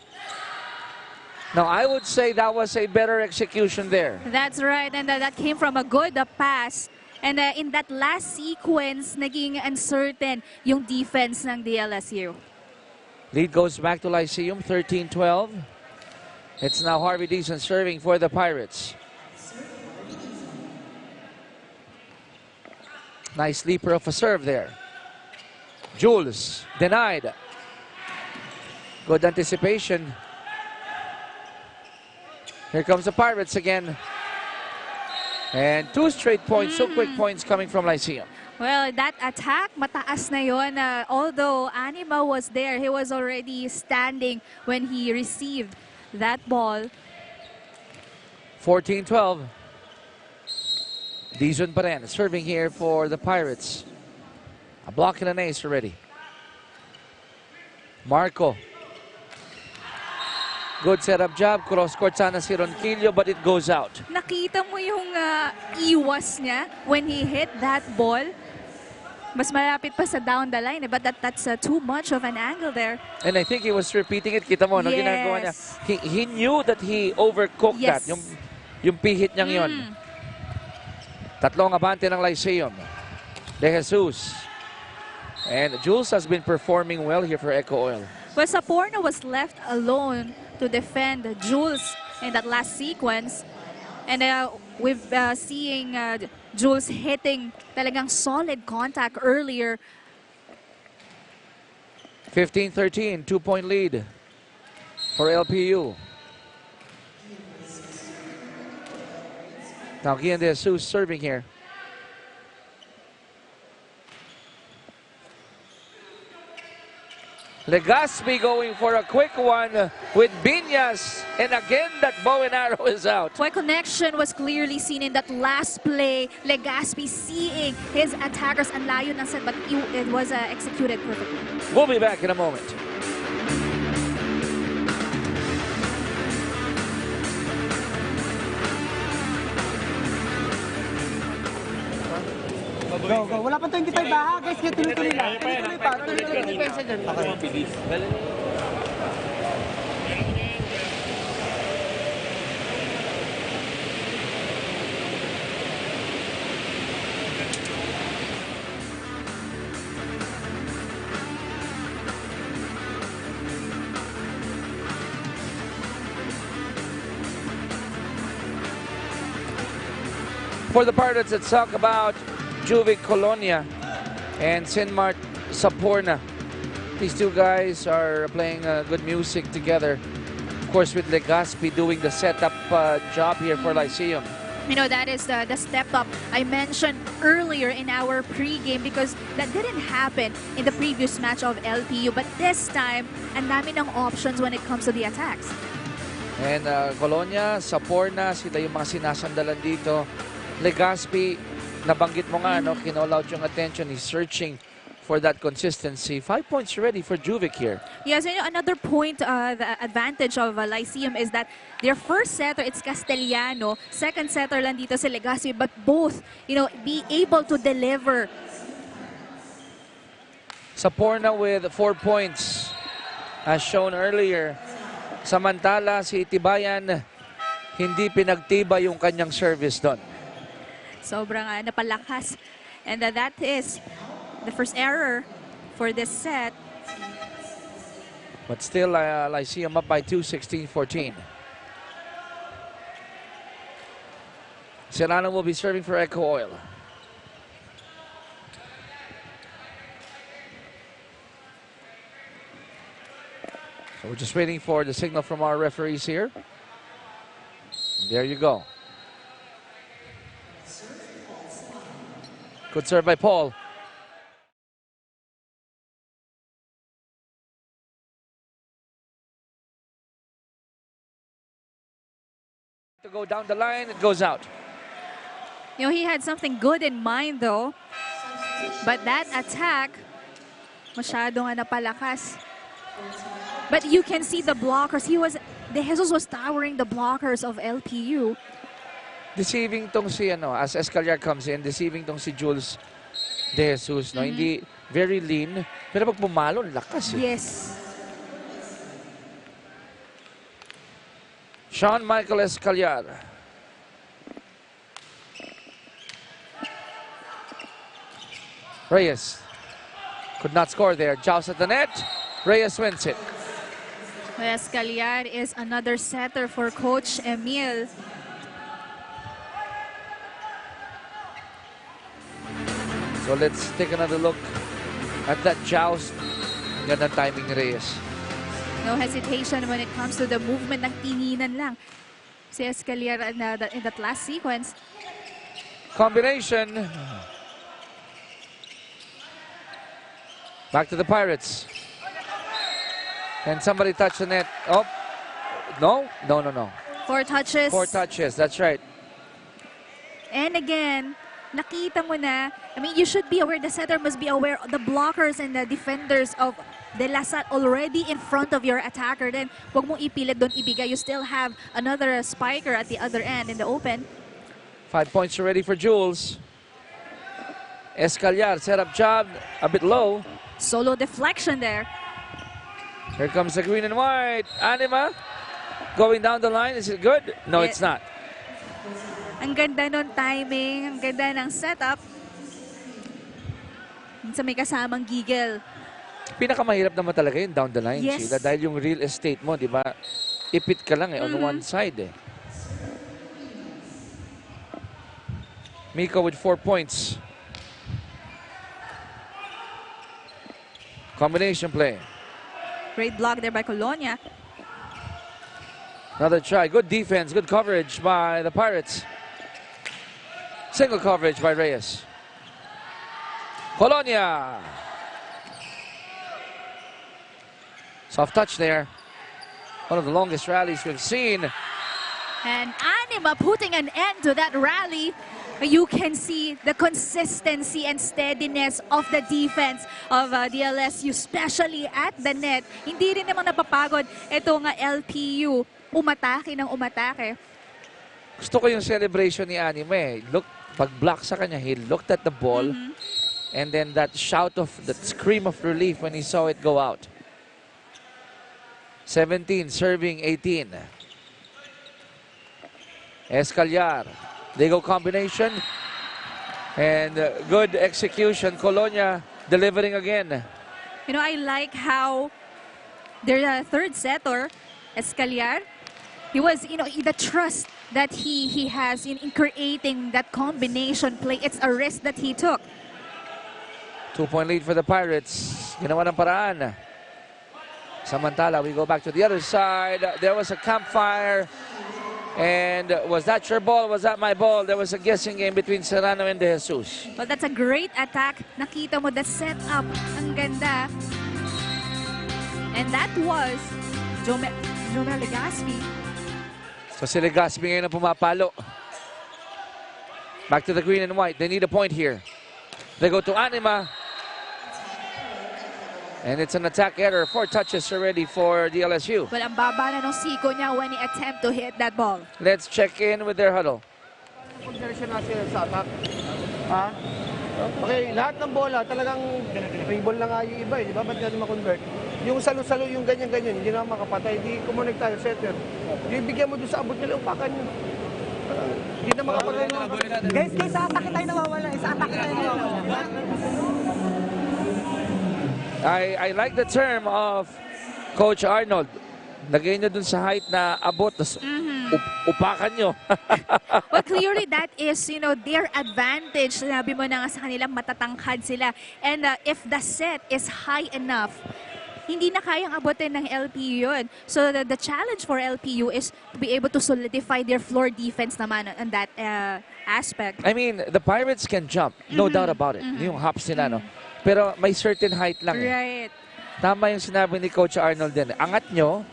Now, I would say that was a better execution there. That's right, and that came from a good pass. And in that last sequence, naging uncertain yung defense ng DLSU. Lead goes back to Lyceum, 13-12. It's now Harvey Deason serving for the Pirates. Nice leaper of a serve there. Jules denied. Good anticipation. Here comes the Pirates again. And 2 straight points, so quick points coming from Lyceum. Well, that attack, mataas na yun. Although Anima was there, he was already standing when he received that ball. 14-12. Dizon pa rin, serving here for the Pirates. A block and an ace already. Marco. Good setup job. Cross-court sana si Ronquillo, but it goes out. Nakita mo yung iwas niya when he hit that ball. Mas malapit pa sa down the line, but that's too much of an angle there. And I think he was repeating it. Kita mo, no, ginagawa niya. He knew that he overcooked that. Yung pihit niyang yon. Tatlong abante ng Lyceum. De Jesus. And Jules has been performing well here for Eco Oil. Well, Saporna was left alone to defend Jules in that last sequence. And we've seeing Jules hitting talagang solid contact earlier. 15-13, 2-point lead for LPU. Now Gian De Jesus serving here. Legazpi going for a quick one with Biñas. And again, that bow and arrow is out. Well, connection was clearly seen in that last play. Legazpi seeing his attackers ang layo ng set, but it was executed perfectly. We'll be back in a moment. Go, go. Wala pa 25 ba? Guys, kaya tuloy-tuloy lang. Tuloy-tuloy pa. Tuloy-tuloy yung depensa dyan. For the Pirates, let's talk about Juvic Colonia and Sinmart Saporna. These two guys are playing good music together. Of course, with Legazpi doing the setup job here for Lyceum. You know, that is the step up I mentioned earlier in our pregame, because that didn't happen in the previous match of LPU. But this time, ang dami ng options when it comes to the attacks. And Colonia, Saporna, sila yung mga sinasandalan dito. Legazpi, nabanggit mo nga, no, kinall out yung attention. He's searching for that consistency. 5 points ready for Juvic here. Yes, and another point, the advantage of Lyceum is that their first setter, it's Castellano. Second setter lang dito si Legazpi, but both, you know, be able to deliver. Saporna with 4 points, as shown earlier. Samantala, si Tibayan, hindi pinagtiba yung kanyang service doon. Sobrang napalakas. And that is the first error for this set. But still, Lyceum up by 2, 16-14. Serrano will be serving for Eco Oil. So we're just waiting for the signal from our referees here. There you go. Good serve by Paul. To go down the line, it goes out. You know, he had something good in mind though. But that attack, masyado nga napalakas. But you can see the blockers. De Jesus was towering the blockers of LPU. Deceiving tong si, as Escaliar comes in, deceiving tong si Jules De Jesus, no? Hindi, very lean. Pero pag pumalo, lakas eh. Yes. Sean Michael Escaliar. Reyes could not score there. Joust at the net. Reyes wins it. Escaliar is another setter for Coach Emil. So let's take another look at that joust. Ganda timing ni Reyes. No hesitation when it comes to the movement ng tinginan lang. Si Escaliar in that last sequence. Combination. Back to the Pirates. And somebody touched the net. Oh, no. 4 touches. 4 touches, that's right. And again, nakita mo na, I mean, you should be aware, the setter must be aware of the blockers and the defenders of De La Salle already in front of your attacker. Then, wag mong ipilit doon ibigay. You still have another spiker at the other end in the open. 5 points already for Jules. Escaliar, set up job, a bit low. Solo deflection there. Here comes the green and white. Anima going down the line. Is it good? No, it's not. Ang ganda nun timing, ang ganda ng setup. Minsan may kasamang giggle. Pinakamahirap naman talaga yun down the line, Yes. Sheila. Dahil yung real estate mo, di ba? Ipit ka lang on one side eh. Miko with 4 points. Combination play. Great block there by Colonia. Another try. Good defense. Good coverage by the Pirates. Single coverage by Reyes. Colonia. Soft touch there. One of the longest rallies we've seen. And Anima putting an end to that rally. You can see the consistency and steadiness of the defense of DLSU, especially at the net. Hindi rin naman napapagod itong LPU. Umatake ng umatake. Gusto ko yung celebration ni Anime. Look, pag-block sa kanya, he looked at the ball and then that scream of relief when he saw it go out. 17, serving 18. Escaliar. They go combination. And good execution. Colonia delivering again. You know, I like how their third setter, Escaliar, he was, the trust that he has in creating that combination play. It's a risk that he took. 2-point lead for the Pirates. Ginawa ng paraan. Samantala, we go back to the other side. There was a campfire. And was that your ball? Was that my ball? There was a guessing game between Serrano and De Jesus. Well, that's a great attack. Nakita mo the setup. Ang ganda. And that was Jomel Legaspi. So si Legaspi ngayon ang pumapalo. Back to the green and white. They need a point here. They go to Anima. And it's an attack error. 4 touches already for the LSU. Well, ang baba na nung siko niya when he attempt to hit that ball. Let's check in with their huddle. Conversion na sila sa attack. Ha? Okay, lahat ng bola talagang may ball na nga yung iba eh. Di ba? Ba't natin ma-convert? Yung salo-salo, yung ganyan-ganyan, hindi na makapatay. Hindi kumonek tayo, setter. Yung bigyan mo doon sa abot nila, upakan nyo. Hindi na makapatay. Guys, sa attack tayo nawawala. Sa attack tayo nawawala. I like the term of Coach Arnold. Lagay nyo dun sa height na abot, upakan nyo. Well, clearly that is, their advantage. Sinabi mo na nga sa kanila, matatangkad sila. And if the set is high enough, hindi na kayang abutin ng LPU yun. So the challenge for LPU is to be able to solidify their floor defense naman on that aspect. I mean, the Pirates can jump. No doubt about it. Yung hops nila, no? Pero may certain height lang. Right. Tama yung sinabi ni Coach Arnold din. Angat nyo,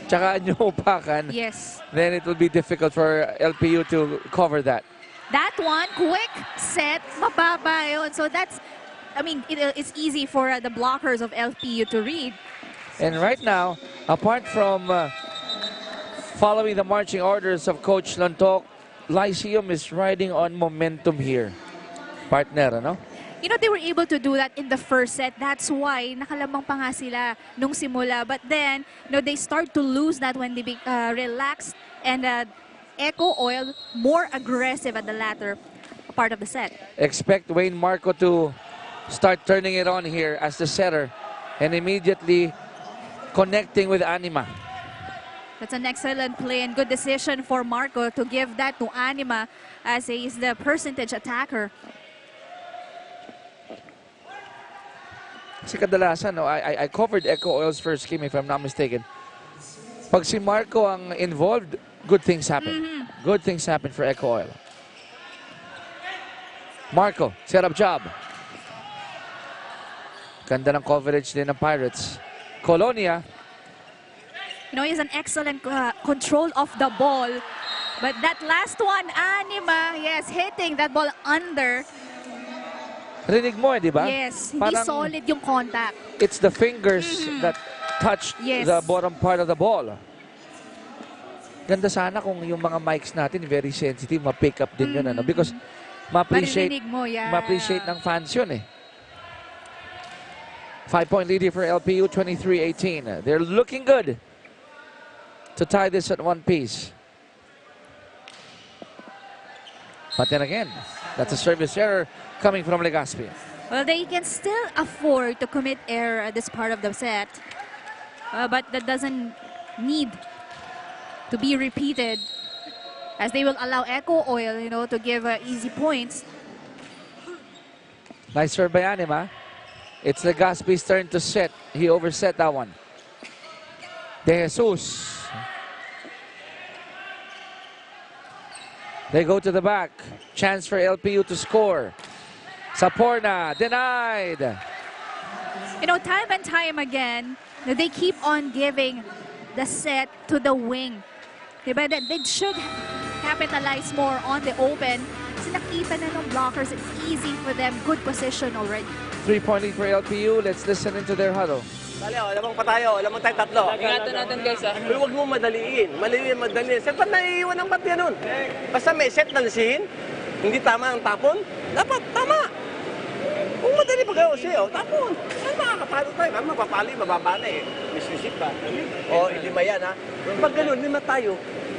tsaka nyo upakan, Yes. then it will be difficult for LPU to cover that. That one, quick set, mababa yun. So that's, I mean, it's easy for the blockers of LPU to read. And right now, apart from following the marching orders of Coach Lantok, Lyceum is riding on momentum here. Partner, ano? You know, they were able to do that in the first set. That's why nakalamang pa nga sila nung simula. But then, you know, they start to lose that when they relaxed and Echo Oil more aggressive at the latter part of the set. Expect Wayne Marco to start turning it on here as the setter and immediately connecting with Anima. That's an excellent play and good decision for Marco to give that to Anima as he is the percentage attacker. Kasi kadalasan, no, I covered Echo Oil's first game if I'm not mistaken. Pag si Marco ang involved, good things happen. Good things happen for Echo Oil. Marco, set up job. Ganda ng coverage din ng Pirates. Colonia. You know, he has an excellent control of the ball. But that last one, Anima, yes, hitting that ball under. Rinig mo, di ba? Yes, hindi Parang solid yung contact. it's the fingers that touched Yes. the bottom part of the ball. Ganda sana kung yung mga mics natin very sensitive, ma-pick up din yun. Ano? Because ma-appreciate Maririnig mo, yeah. ma-appreciate ng fans yun eh. 5-point lead here for LPU, 23-18. They're looking good to tie this at one piece. But then again, that's a service error coming from Legazpi. Well, they can still afford to commit error at this part of the set. But that doesn't need to be repeated as they will allow Echo Oil, you know, to give easy points. Nice serve by Anima. It's Legazpi's turn to set. He overset that one. De Jesus. They go to the back. Chance for LPU to score. Saporna denied. You know, time and time again, they keep on giving the set to the wing. Diba? They should capitalize more on the open. Kasi nakita na ng blockers, it's easy for them. Good position already. 3-point lead for LPU. Let's listen into their huddle. Dali, lamang pa tayo. Lamang tayo tatlo. Ingatan natin guys ha. Uy, huwag mo madaliin. Madaliin. Sir, ba't naiiwan ang bat yan nun? Basta may set na lasihin. Hindi tama ang tapon. Dapat tama. Kung madali pa kayo siya, tapon. Ay, makakapalo tayo. Kami mapapali, mababa na eh. Misisip ba? O, lima yan ha. Pag ganun, lima tayo.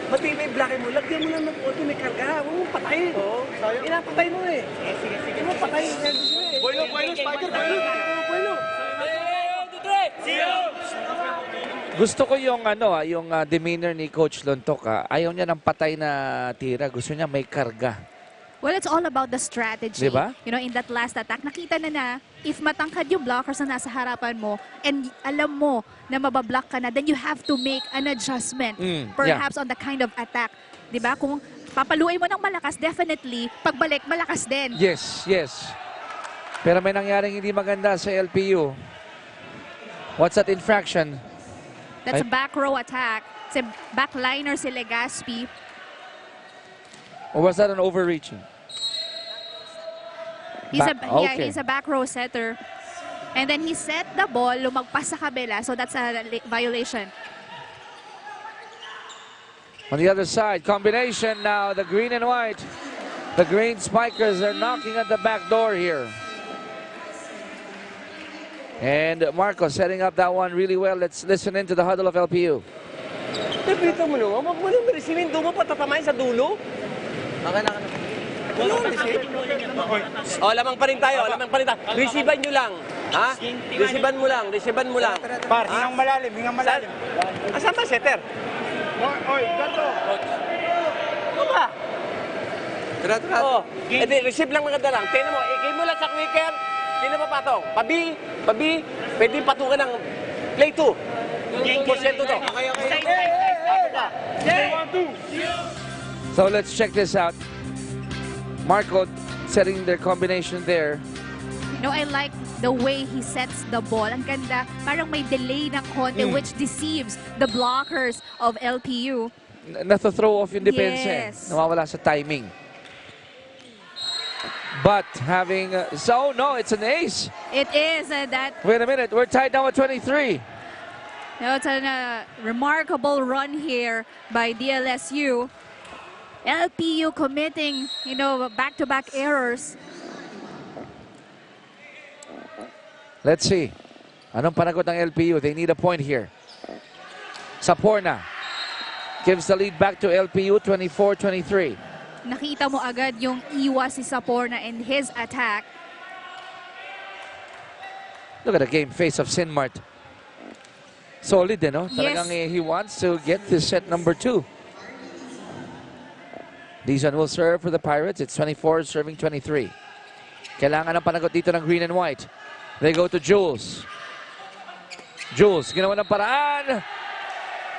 Matibay blocking mo, lagyan mo lang ng auto, may karga. Huwag mong patayin. Oo, sayang. Inapatay mo eh. Sige. Huwag mong patayin. Boilo, spider, boilo. Gusto ko yung yung demeanor ni Coach Lontok. Ayaw niya ng patay na tira. Gusto niya may karga. Well, it's all about the strategy. Diba? You know, in that last attack, nakita na if matangkad yung blockers na nasa harapan mo and alam mo na mabablock ka na, then you have to make an adjustment. Perhaps on the kind of attack. Diba? Kung papaluin mo ng malakas, definitely, pagbalik, malakas din. Yes. Pero may nangyaring hindi maganda sa LPU. What's that infraction? That's a back row attack. It's a backliner si Legazpi. Or was that an overreaching? He's a back row setter. And then he set the ball, lumagpas sa kabila. So that's a violation. On the other side, combination now, the green and white. The green spikers are knocking at the back door here. And Marco setting up that one really well. Let's listen into the huddle of LPU. Dito mo naman, huwag mo nang marisimin. Doon mo pa tatamayin sa dulo. Okay na. O, lamang pa rin tayo. Receivean nyo lang. Ha? Receivean mo lang. Par, hingang malalim. Asan ba, setter? Oy, gato. Ano ba? Tara. Oh, edi, receive lang maganda lang. Tingnan mo, ikay mo lang sa quicker. Tingnan mo patong. Pabi. Pwede patungan ng play 2. Porsyento to. So let's check this out. Marco setting their combination there. You know, I like the way he sets the ball. Ang ganda, parang may delay ng konti which deceives the blockers of LPU. Nato-throw off yung depensa. Yes. Nawawala sa timing. But having... so, no, it's an ace. It is that... Wait a minute. We're tied now at 23. Now, it's a remarkable run here by DLSU. LPU committing, back-to-back errors. Let's see. Anong panagot ng LPU? They need a point here. Saporna gives the lead back to LPU, 24-23. Nakita mo agad yung iwas si Saporna and his attack. Look at the game face of Sinmart. Solid, no? Talagang he wants to get this set number 2. Dizon will serve for the Pirates. It's 24 serving 23. Kailangan ng panagot dito ng green and white. They go to Jules. Jules, ginawa ng paraan.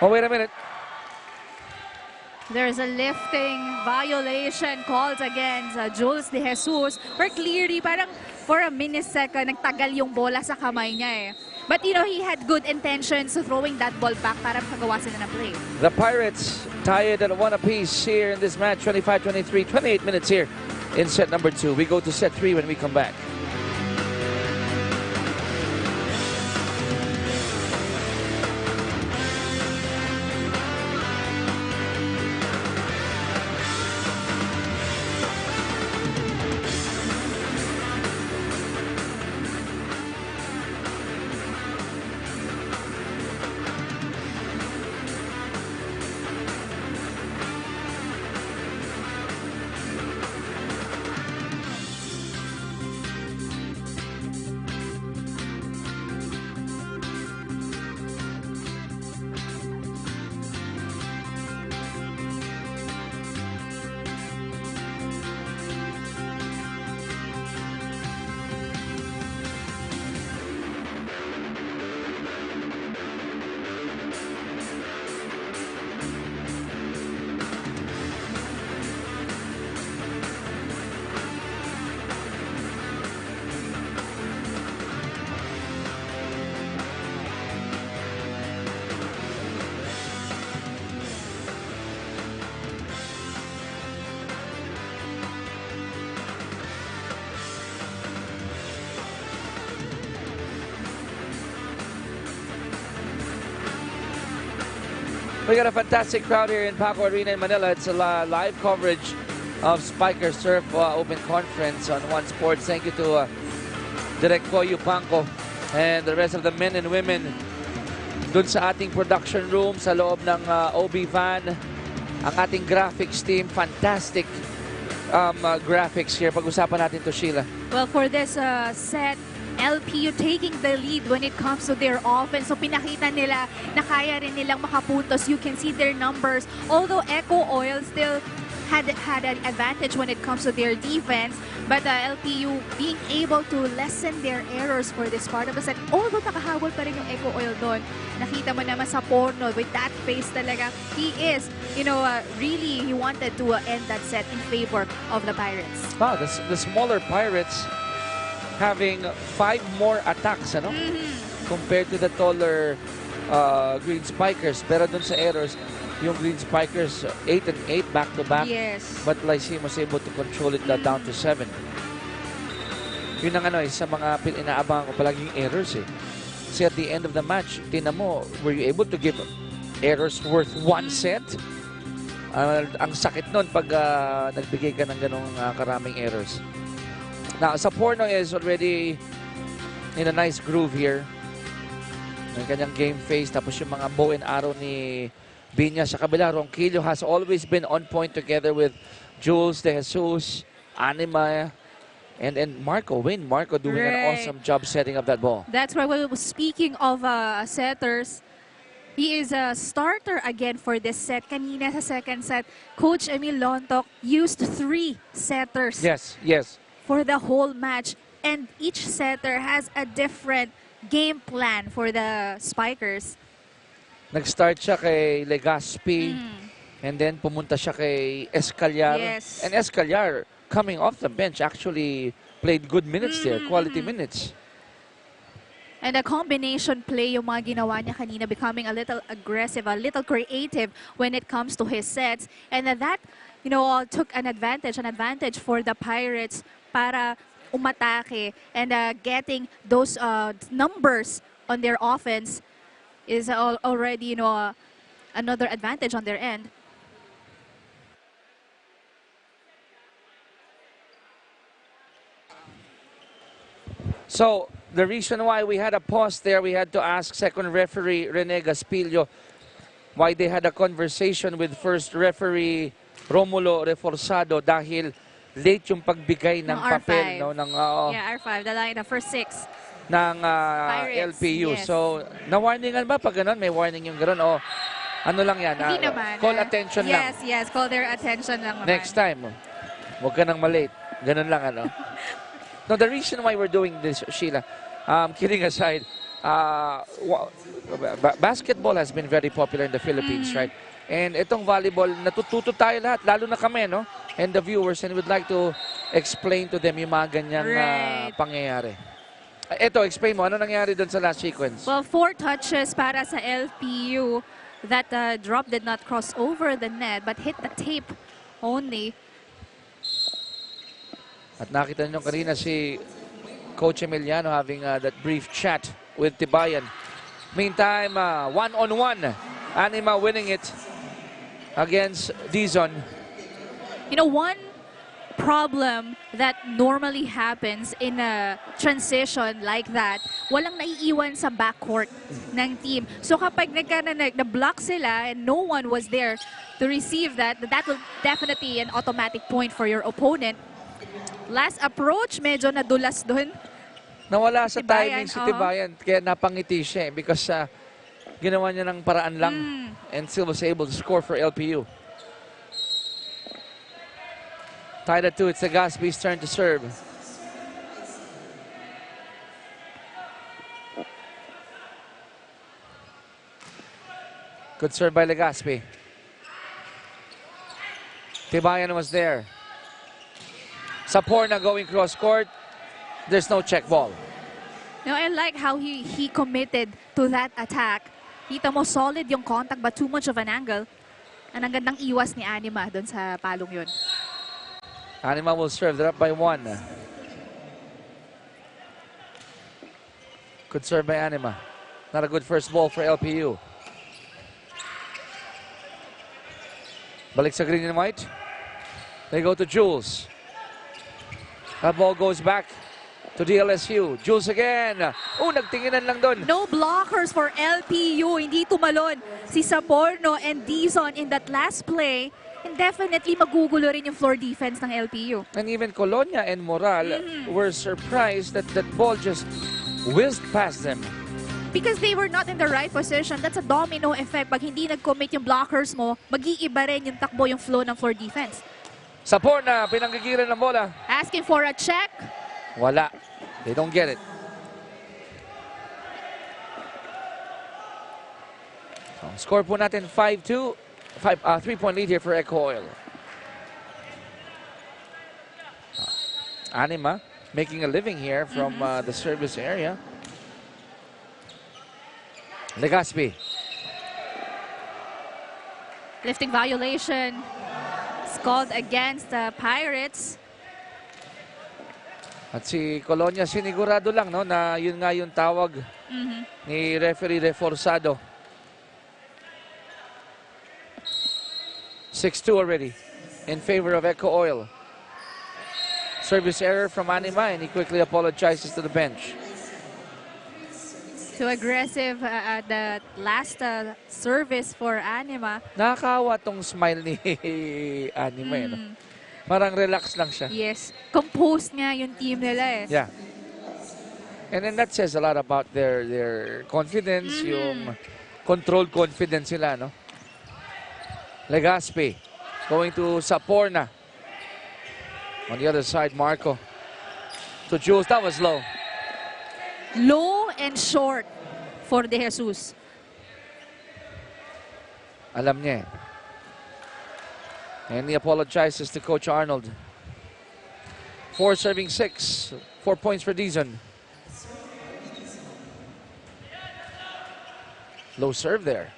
Oh, wait a minute. There's a lifting violation called against Jules De Jesus. Where clearly, parang for a millisecond, nagtagal yung bola sa kamay niya eh. But he had good intentions of throwing that ball back para makagawa sila ng play. The Pirates tied at 1 apiece here in this match, 25-23, 28 minutes here in set number 2. We go to set 3 when we come back. We got a fantastic crowd here in Paco Arena in Manila. It's a live coverage of Spiker Surf Open Conference on One Sports. Thank you to Direk Koyu Panko and the rest of the men and women dun sa ating production room sa loob ng OB van. Ang ating graphics team, fantastic graphics here. Pag-usapan natin to, Sheila. Well, for this set, LPU taking the lead when it comes to their offense. So pinakita nila na kaya rin nilang makapuntos. You can see their numbers. Although Eco Oil still had an advantage when it comes to their defense. But LPU being able to lessen their errors for this part of the set. Although nakahabol pa rin yung Eco Oil doon. Nakita mo naman sa Porno with that pace talaga. He is, really he wanted to end that set in favor of the Pirates. Wow, the smaller Pirates having 5 more attacks, compared to the taller Green Spikers. Pero dun sa errors, yung Green Spikers 8 and 8 back-to-back. Yes. But Lyceum was able to control it down to 7. Yun ang sa mga inaabangan ko palaging errors eh. Kasi at the end of the match, tingnan mo, were you able to give errors worth 1 set? Ang sakit nun pag nagbigay ka ng ganong karaming errors. Now, Saporno is already in a nice groove here. May kanyang game face. Tapos yung mga bow and arrow ni Binya sa kabila. Ronquillo has always been on point together with Jules De Jesus, Anima, and Marco. Wayne Marco doing an awesome job setting up that ball. That's right. Well, speaking of setters, he is a starter again for this set. Kanina sa second set, Coach Emil Lontok used 3 setters. Yes, yes. For the whole match, and each setter has a different game plan for the Spikers. Nag-start siya kay Legaspi, and then pumunta siya kay Escaliar. Yes. And Escaliar, coming off the bench, actually played good minutes there, quality minutes. And a combination play yung mga ginawa niya kanina, becoming a little aggressive, a little creative when it comes to his sets. And that, took an advantage for the Pirates para umatake. And getting those numbers on their offense is already, another advantage on their end. So, the reason why we had a pause there, we had to ask second referee Rene Gaspillo why they had a conversation with first referee Romulo Reforzado dahil late yung pagbigay ng papel, R5. no, ng Yeah, R5, the line, the first 6. ng Pirates, LPU. yes. So, na-warningan ba pag ganun? May warning yung ganun? O ano lang yan? Hindi naman. Call attention lang. Yes, call their attention lang naman. Next time, huwag ka nang malate. Ganun lang, ano? No, the reason why we're doing this, Sheila, kidding aside, basketball has been very popular in the Philippines, right? And itong volleyball, natututo tayo lahat, lalo na kami, no? And the viewers, and we'd like to explain to them yung mga ganyang pangyayari. Ito, explain mo, ano nangyari doon sa last sequence? Well, 4 touches para sa LPU. That drop did not cross over the net, but hit the tape only. At nakita nyo kanina si Coach Emiliano having that brief chat with Tibayan. Meantime, one-on-one, Anima winning it against Dizon. One problem that normally happens in a transition like that, walang naiiwan sa backcourt ng team. So kapag na-block sila and no one was there to receive that will definitely an automatic point for your opponent. Last approach, medyo nadulas doon. Nawala sa Tibayan, timing si Tibayan, kaya napangiti siya because ginawa niya ng paraan lang and still was able to score for LPU. Tied at 2, it's Legaspi's turn to serve. Good serve by Legaspi. Tibayan was there. Saporna going cross court. There's no check ball. I like how he committed to that attack. Kita mo, solid yung contact but too much of an angle. Ang gandang iwas ni Anima doon sa palong yun. Anima will serve. They're up by 1. Good serve by Anima. Not a good first ball for LPU. Balik sa green and white. They go to Jules. That ball goes back to DLSU. Jules again. Nagtinginan lang doon. No blockers for LPU. Hindi tumalon si Saporno and Dizon in that last play. And definitely magugulo rin yung floor defense ng LPU. And even Colonia and Moral were surprised that that ball just whizzed past them. Because they were not in the right position. That's a domino effect. Pag hindi nag-commit yung blockers mo, mag-iiba rin yung takbo, yung flow ng floor defense. Saporna, pinanggigilan ng bola. Asking for a check. Wala. They don't get it. So, score po natin 5-2. 3-point lead here for Echo Oil. Anima making a living here from the service area. Legaspi. Lifting violation. It's called against the Pirates. At si Colonia sinigurado lang, no, na yun nga yung tawag ni referee Reforzado. 6-2 already in favor of Echo Oil. Service error from Anima and he quickly apologizes to the bench. Too aggressive at the last service for Anima. Nakakawa tong smile ni Anima. No? Parang relax lang siya. Yes. Composed nga yung team nila eh. Yeah. And then that says a lot about their confidence, yung controlled confidence sila, no? Legaspi going to Saporna. On the other side, Marco. To Jules, that was low. Low and short for De Jesus. Alam niya eh. And he apologizes to Coach Arnold. 4 serving 6. 4 points for Dizon. Low serve there.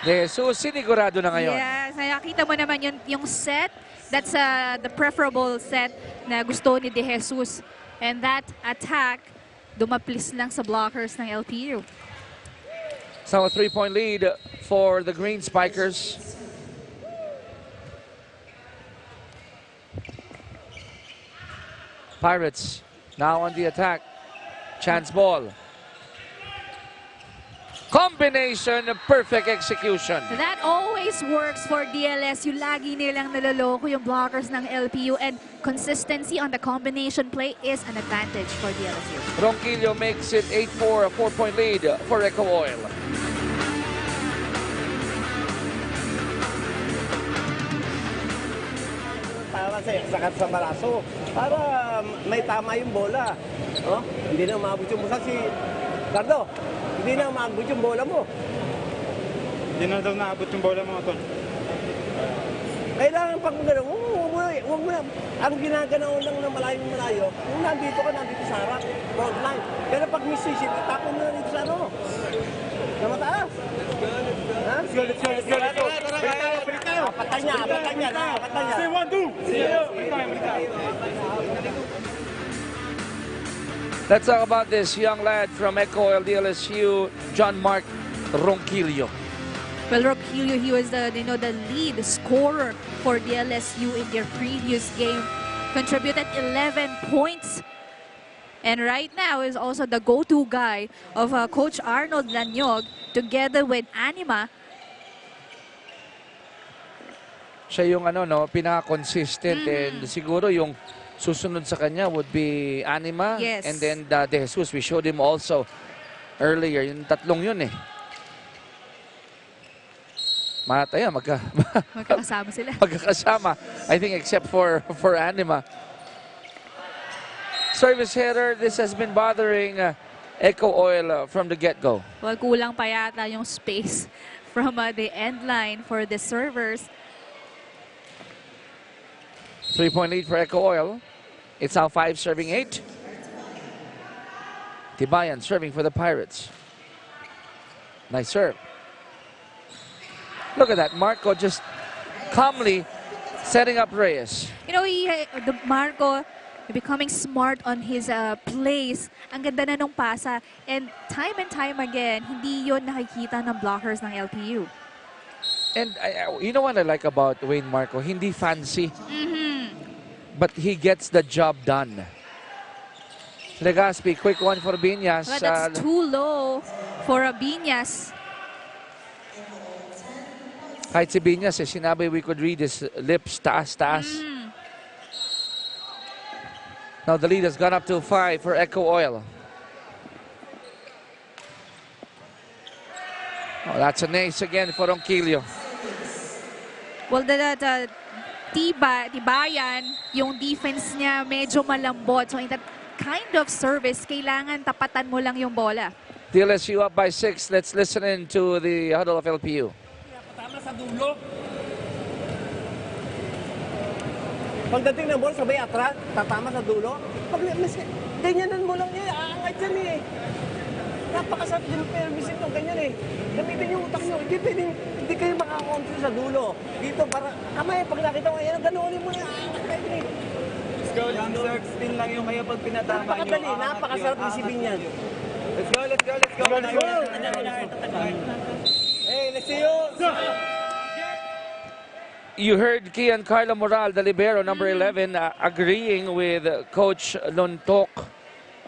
De Jesus, sinigurado na ngayon. Yes, nakita mo naman yung set. That's the preferable set na gusto ni De Jesus. And that attack, dumaplis lang sa blockers ng LPU. So a 3-point lead for the Green Spikers. Pirates now on the attack. Chance ball. Combination, perfect execution. That always works for DLSU. Lagi nilang naloloko yung blockers ng LPU, and consistency on the combination play is an advantage for DLSU. Ronquillo makes it 8-4, a 4-point lead for Eco Oil. Para sa sakat sa baraso. Para may tama yung bola. Oh, hindi na umabot yung busa si Gardo. Hindi na umabot yung bola mo. Hindi na daw naabot yung bola mga tol. Kailangan pag gano'n, huwag mo na. Ang ginaganaw lang na malayo, kung nandito ka, nandito sa harap, front line. Pero pag missisip, itapon mo na dito sa ano. Na mataas. Ha? Let's go, let's go, let's go, let's go. Balik tayo. Apatan niya. Say 1, 2. See you. Let's talk about this young lad from Eco Oil DLSU, John Mark Ronquillo. Well, Ronquillo, he was the lead scorer for DLSU in their previous game. Contributed 11 points. And right now is also the go-to guy of Coach Arnold Lanyog together with Anima. Siya yung pinaka-consistent, and siguro yung susunod sa kanya would be Anima, Yes. and then De Jesus. We showed him also earlier. Yung tatlong yun eh. Mataya, Magkakasama sila. magkakasama. I think except for Anima. Service header, this has been bothering Eco Oil from the get-go. Well, kulang pa yata yung space from the end line for the servers. 3-point lead for Eco Oil. It's now 5 serving 8. Tibayan serving for the Pirates. Nice serve. Look at that. Marco just calmly setting up Reyes. You know, the Marco becoming smart on his plays. Ang ganda na nung pasa. And time again, hindi yon nakikita ng blockers ng LPU. And you know what I like about Wayne Marco? Hindi fancy. But he gets the job done. Legaspi, quick one for Binyas. But that's too low for Binyas. Kahit si Binyas, sinabi we could read his lips, taas. Now the lead has gone up to 5 for Eco Oil. Oh, that's an ace again for Ronquillo. Well, the Tibayan, yung defense niya medyo malambot. So in that kind of service, kailangan tapatan mo lang yung bola. DLSU up by 6. Let's listen in to the huddle of LPU. Tama sa dulo. Pagdating ng bola, sabay atras, tatama sa dulo. Pag ganyanan mo lang yan, aangat yan eh. Napakasarap din permisin ng ganyan eh. Gamitin yung utak nyo. Hindi kayo makakontrol sa dulo. Dito, para kamay, pag nakita mo, yan, ganoon mo na, aangat kayo eh. Let's go, young Zerg. Spin lang yung kaya pag pinatama nyo. Napakadali, napakasarap isipin yan. Let's go, let's go, let's go. Let's go! Hey, let's see you! You heard Kian Carlo Moral, the libero, number 11, agreeing with Coach Lontok.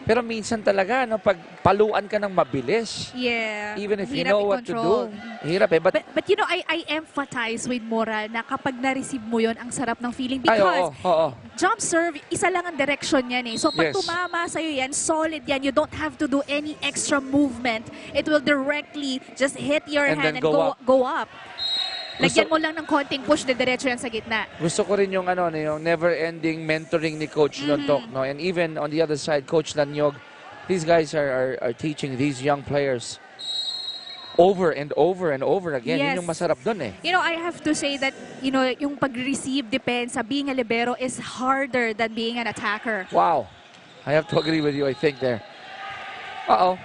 Pero minsan talaga, pag paluan ka ng mabilis, Yeah. even if you Hirap know what to i-control. do, hirap eh. But you know, I empathize with Moral na kapag na-receive mo yon, ang sarap ng feeling. Ay, Because oo. jump serve, isa lang ang direction yan eh. So pag Yes. tumama sa'yo yan, solid yan. You don't have to do any extra movement. It will directly just hit your And hand then and go go up. Lagyan Gusto- mo lang ng konting push, diretso yan sa gitna. Gusto ko rin yung yung never-ending mentoring ni Coach Lontok, no? And even on the other side, Coach Lanyog, these guys are teaching these young players over and over and over again. Yes. Yun yung masarap dun eh. You know, I have to say that, yung pag-receive depensa, being a libero is harder than being an attacker. Wow. I have to agree with you, I think, there. Uh-oh.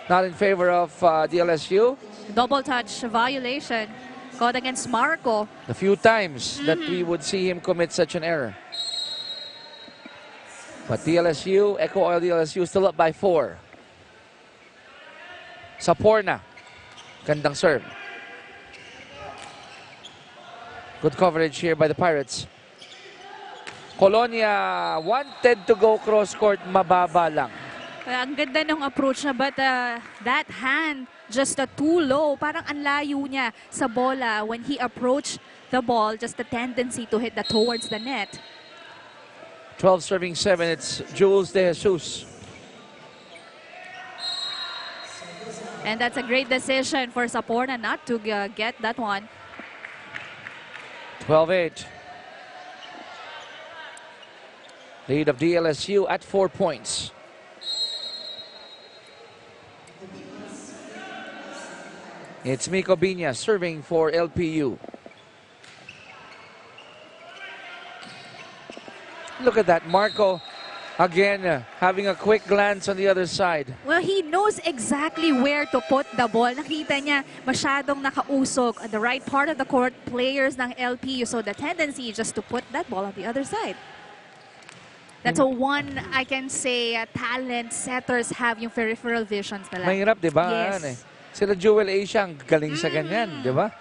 Not in favor of DLSU. Double touch violation caught against Marco. The few times that we would see him commit such an error. But DLSU, Echo Oil DLSU, still up by 4. Saporna. Gandang serve. Good coverage here by the Pirates. Colonia wanted to go cross court, mababa lang. Ang ganda ng approach na, but that hand just too low. Parang ang layo niya sa bola when he approached the ball. Just the tendency to hit that towards the net. 12 serving 7, it's Jules De Jesus. And that's a great decision for Saporna not to get that one. 12-8. Lead of DLSU at 4 points. It's Miko Binya serving for LPU. Look at that, Marco again having a quick glance on the other side. Well, he knows exactly where to put the ball. Nakita niya masyadong nakausok at the right part of the court, players ng LPU. So the tendency is just to put that ball on the other side. That's a one, I can say, talent setters have yung peripheral visions nila. Mahirap, di ba? Yes. Sila Jewel Asia ang galing sa ganyan, di ba?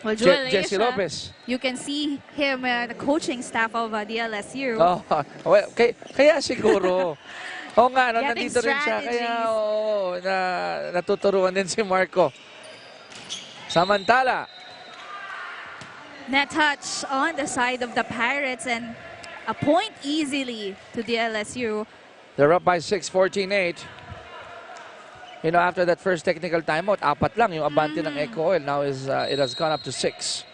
Well, Joel Jesse Asia, Lopez. you can see him, the coaching staff of DLSU. Oh, well, kaya siguro. Oo nga, no, Getting nandito rin siya. Kaya natuturuan din si Marco. Samantala, Net touch on the side of the Pirates and a point easily to DLSU. they're up by 6, 14-8. You know, after that first technical timeout, 4 lang yung abante ng Echo Oil. Now it has gone up to 6.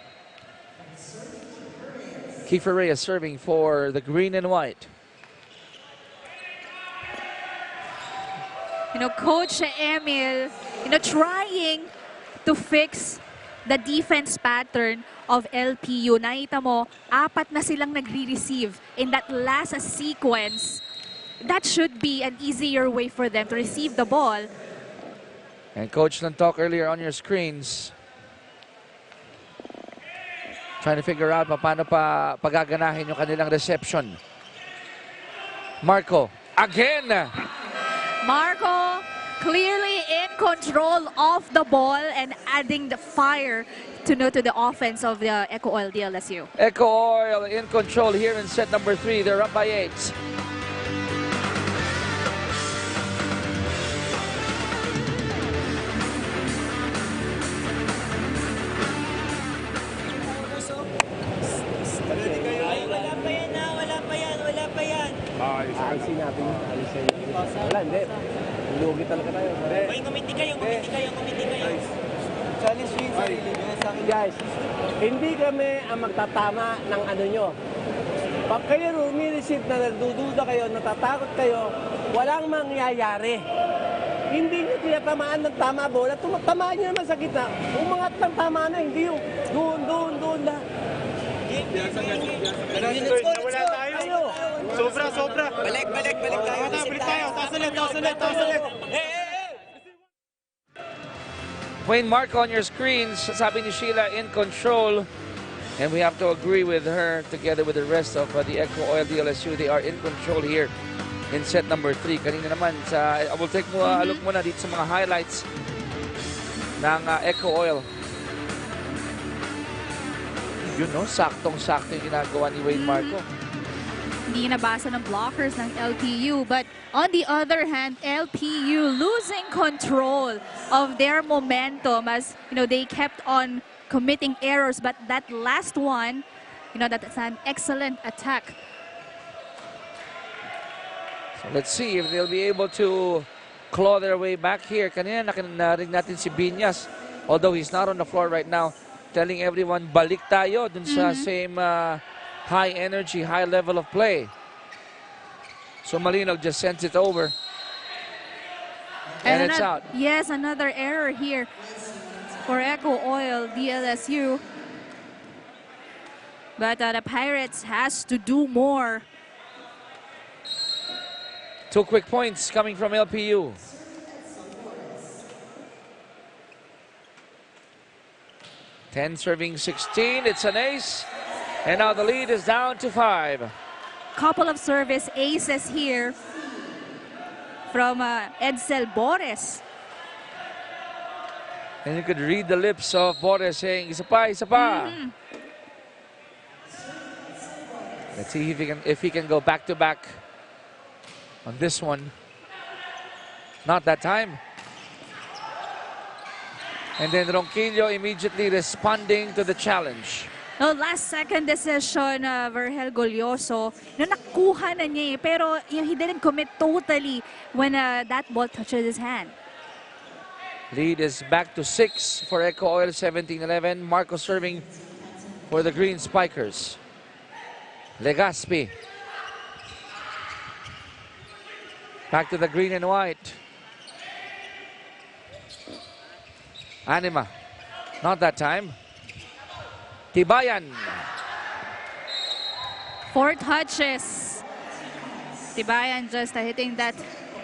Kiefer Reyes serving for the green and white. You know, Coach Emil, trying to fix the defense pattern of LPU. Nakita mo, 4 na silang nagre-receive in that last sequence. That should be an easier way for them to receive the ball. And Coach talk earlier on your screens. Trying to figure out paano pa pagaganahin yung kanilang reception. Marco, again! Marco clearly in control of the ball and adding the fire to the offense of the Echo Oil DLSU. Echo Oil in control here in set number 3. They're up by 8. Ayusin natin yun. Ayusin natin. Wala, hindi. Lugi talaga tayo. Kumiti kayo. Challenge nyo yung sarili nyo sa akin. Guys, hindi kami ang magtatama ng ano nyo. Pag kayo rumireceive na nagdududa kayo, natatakot kayo, walang mangyayari. Hindi nyo tinatamaan ng tama bola. Tamaan nyo naman sa gitna. Umangat ng tama na, hindi yung doon na. Wala tayo. Sobra. Balik tayo. Balik tayo. Taas ulit. Wayne Marco on your screens. Sabi ni Sheila, in control. And we have to agree with her together with the rest of the Echo Oil DLSU. They are in control here in set number 3. Kanina naman, I will take a look muna dito sa mga highlights ng Echo Oil. Yun, no? Saktong-sakto yung ginagawa ni Wayne Marco. Hindi nabasa ng blockers ng LPU. But on the other hand, LPU losing control of their momentum as, they kept on committing errors. But that last one, that's an excellent attack. So let's see if they'll be able to claw their way back here. Kanina nakinig natin si Binyas, although he's not on the floor right now, telling everyone balik tayo dun sa same high energy, high level of play. So Malinog just sends it over. And it's out. Yes, another error here for Echo Oil DLSU. But the Pirates has to do more. 2 quick points coming from LPU. 10 serving 16. It's an ace. And now the lead is down to 5. Couple of service aces here from Edsel Bores. And you could read the lips of Boris saying, isa pa, isa pa. Let's see if he can go back-to-back on this one. Not that time. And then Ronquillo immediately responding to the challenge. No, last second decision, Vergel Golyoso. No, nakuha na niya eh, pero he didn't commit totally when that ball touches his hand. Lead is back to 6 for Eco Oil, 17-11. Marco serving for the Green Spikers. Legaspi. Back to the green and white. Anima. Not that time. Tibayan. 4 touches. Tibayan just hitting that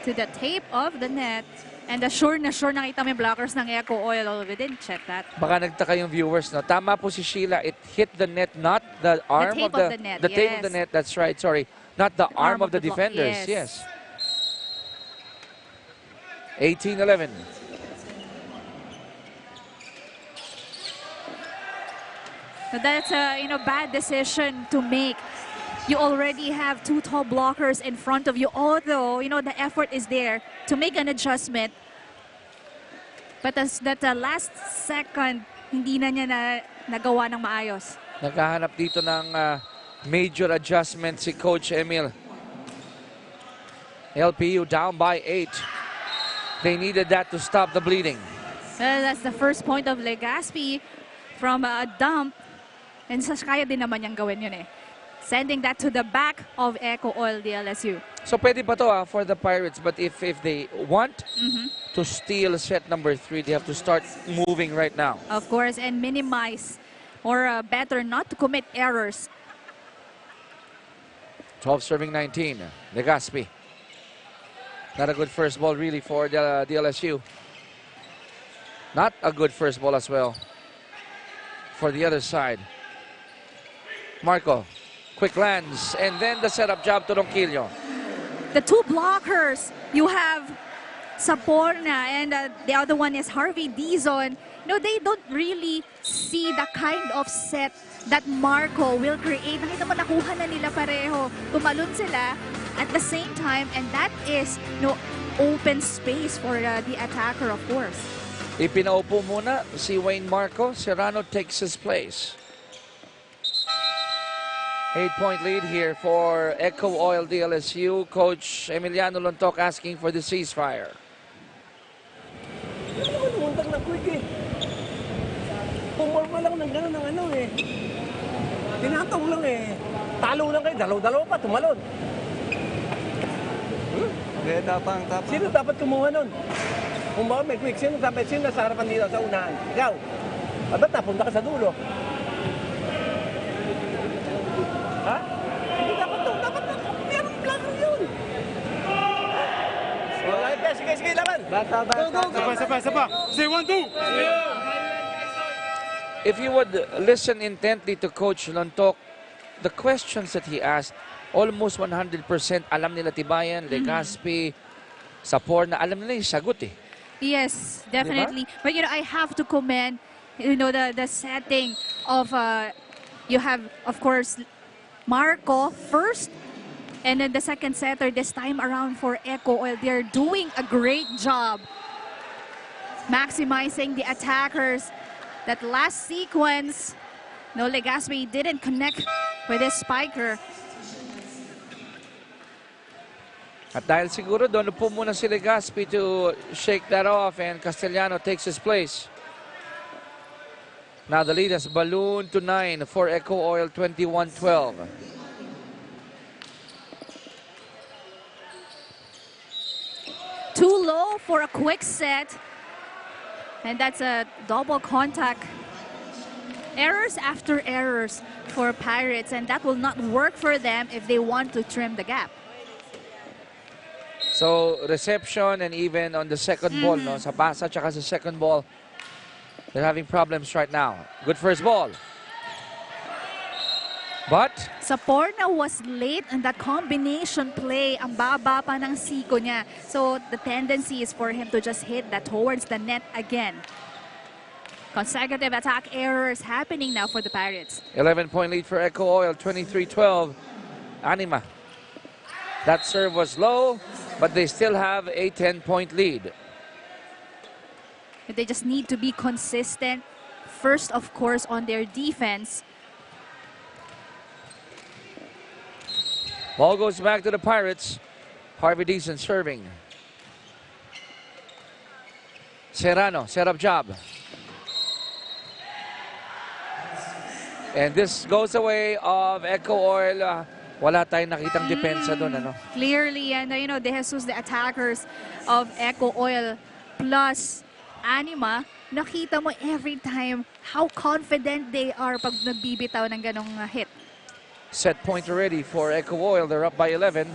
to the tape of the net. And sure nakita mo yung blockers ng Eco Oil. We didn't check that. Baka nagtaka yung viewers, no? Tama po si Sheila. It hit the net, not the arm tape of the net. the tape of the net. That's right. Sorry, not the arm of the defenders. Yes. 18-11. So that's a bad decision to make. You already have 2 tall blockers in front of you, although the effort is there to make an adjustment. But as that last second, hindi na niya nagawa ng maayos. Naghahanap dito ng major adjustment si Coach Emil. LPU down by 8. They needed that to stop the bleeding. That's the first point of Legaspi from a dump. And kaya din naman niyang gawin yun eh. Sending that to the back of Eco Oil DLSU. So pwede pa to for the Pirates, but if they want to steal set number 3, they have to start moving right now. Of course, and minimize or better not to commit errors. 12 serving 19. Legaspi. Not a good first ball really for the DLSU. Not a good first ball as well for the other side. Marco. Quick lands, and then the setup job to Ronquillo. The 2 blockers, you have Saporna and the other one is Harvey Dizon. They don't really see the kind of set that Marco will create. Nakita mo, nakuha na nila pareho. Tumalon sila at the same time, and that is open space for the attacker, of course. Ipinaupo muna si Wayne Marco. Serrano takes his place. 8-point lead here for Eco Oil DLSU. Coach Emiliano Lontoc asking for the ceasefire. Muntak na quick eh. Pumorma lang ng gano'n ng ano eh. Tinatong lang eh. Talo lang kayo, dalaw-dalaw pa, tumalon. Kaya tapang. Sino dapat kumuha nun? Kung ba may quick, sino nasa harapan dito sa unahan? Ikaw. Ba't napunta ka sa dulo? Ha? Hindi dapat to. Dapat merong plano yun. Sige, laban. Bata. Sapa. Say 1-2. If you would listen intently to Coach Lontoc, the questions that he asked, almost 100% alam nila Tibayan, Legaspi, Saporna, alam nila yung sagot eh. Yes, definitely. Diba? But I have to commend the setting of you have, of course, Marco first, and then the second setter this time around for Eco Oil. They're doing a great job maximizing the attackers. That last sequence, Legaspi didn't connect with his spiker. At dahil siguro doon po muna si Legaspi to shake that off, and Castellano takes his place. Now the lead has ballooned to 9 for Eco Oil, 21-12. Too low for a quick set. And that's a double contact. Errors after errors for Pirates, and that will not work for them if they want to trim the gap. So reception and even on the second ball, no, sa basa tsaka sa second ball, They're having problems right now. Good first ball. But Saporna was late in that combination play. Ang baba pa ng siko niya. So the tendency is for him to just hit that towards the net again. Consecutive attack errors happening now for the Pirates. 11-point lead for Echo Oil, 23-12. Anima. That serve was low, but they still have a 10-point lead. They just need to be consistent. First, of course, on their defense. Ball goes back to the Pirates. Harvey Deason serving. Serrano, set up job. And this goes away of Echo Oil. Wala tayong nakitang depensa doon, ano? Clearly, and De Jesus, the attackers of Echo Oil plus Anima, nakita mo every time how confident they are pag nagbibitaw ng ganong hit. Set point already for Echo Oil. They're up by 11.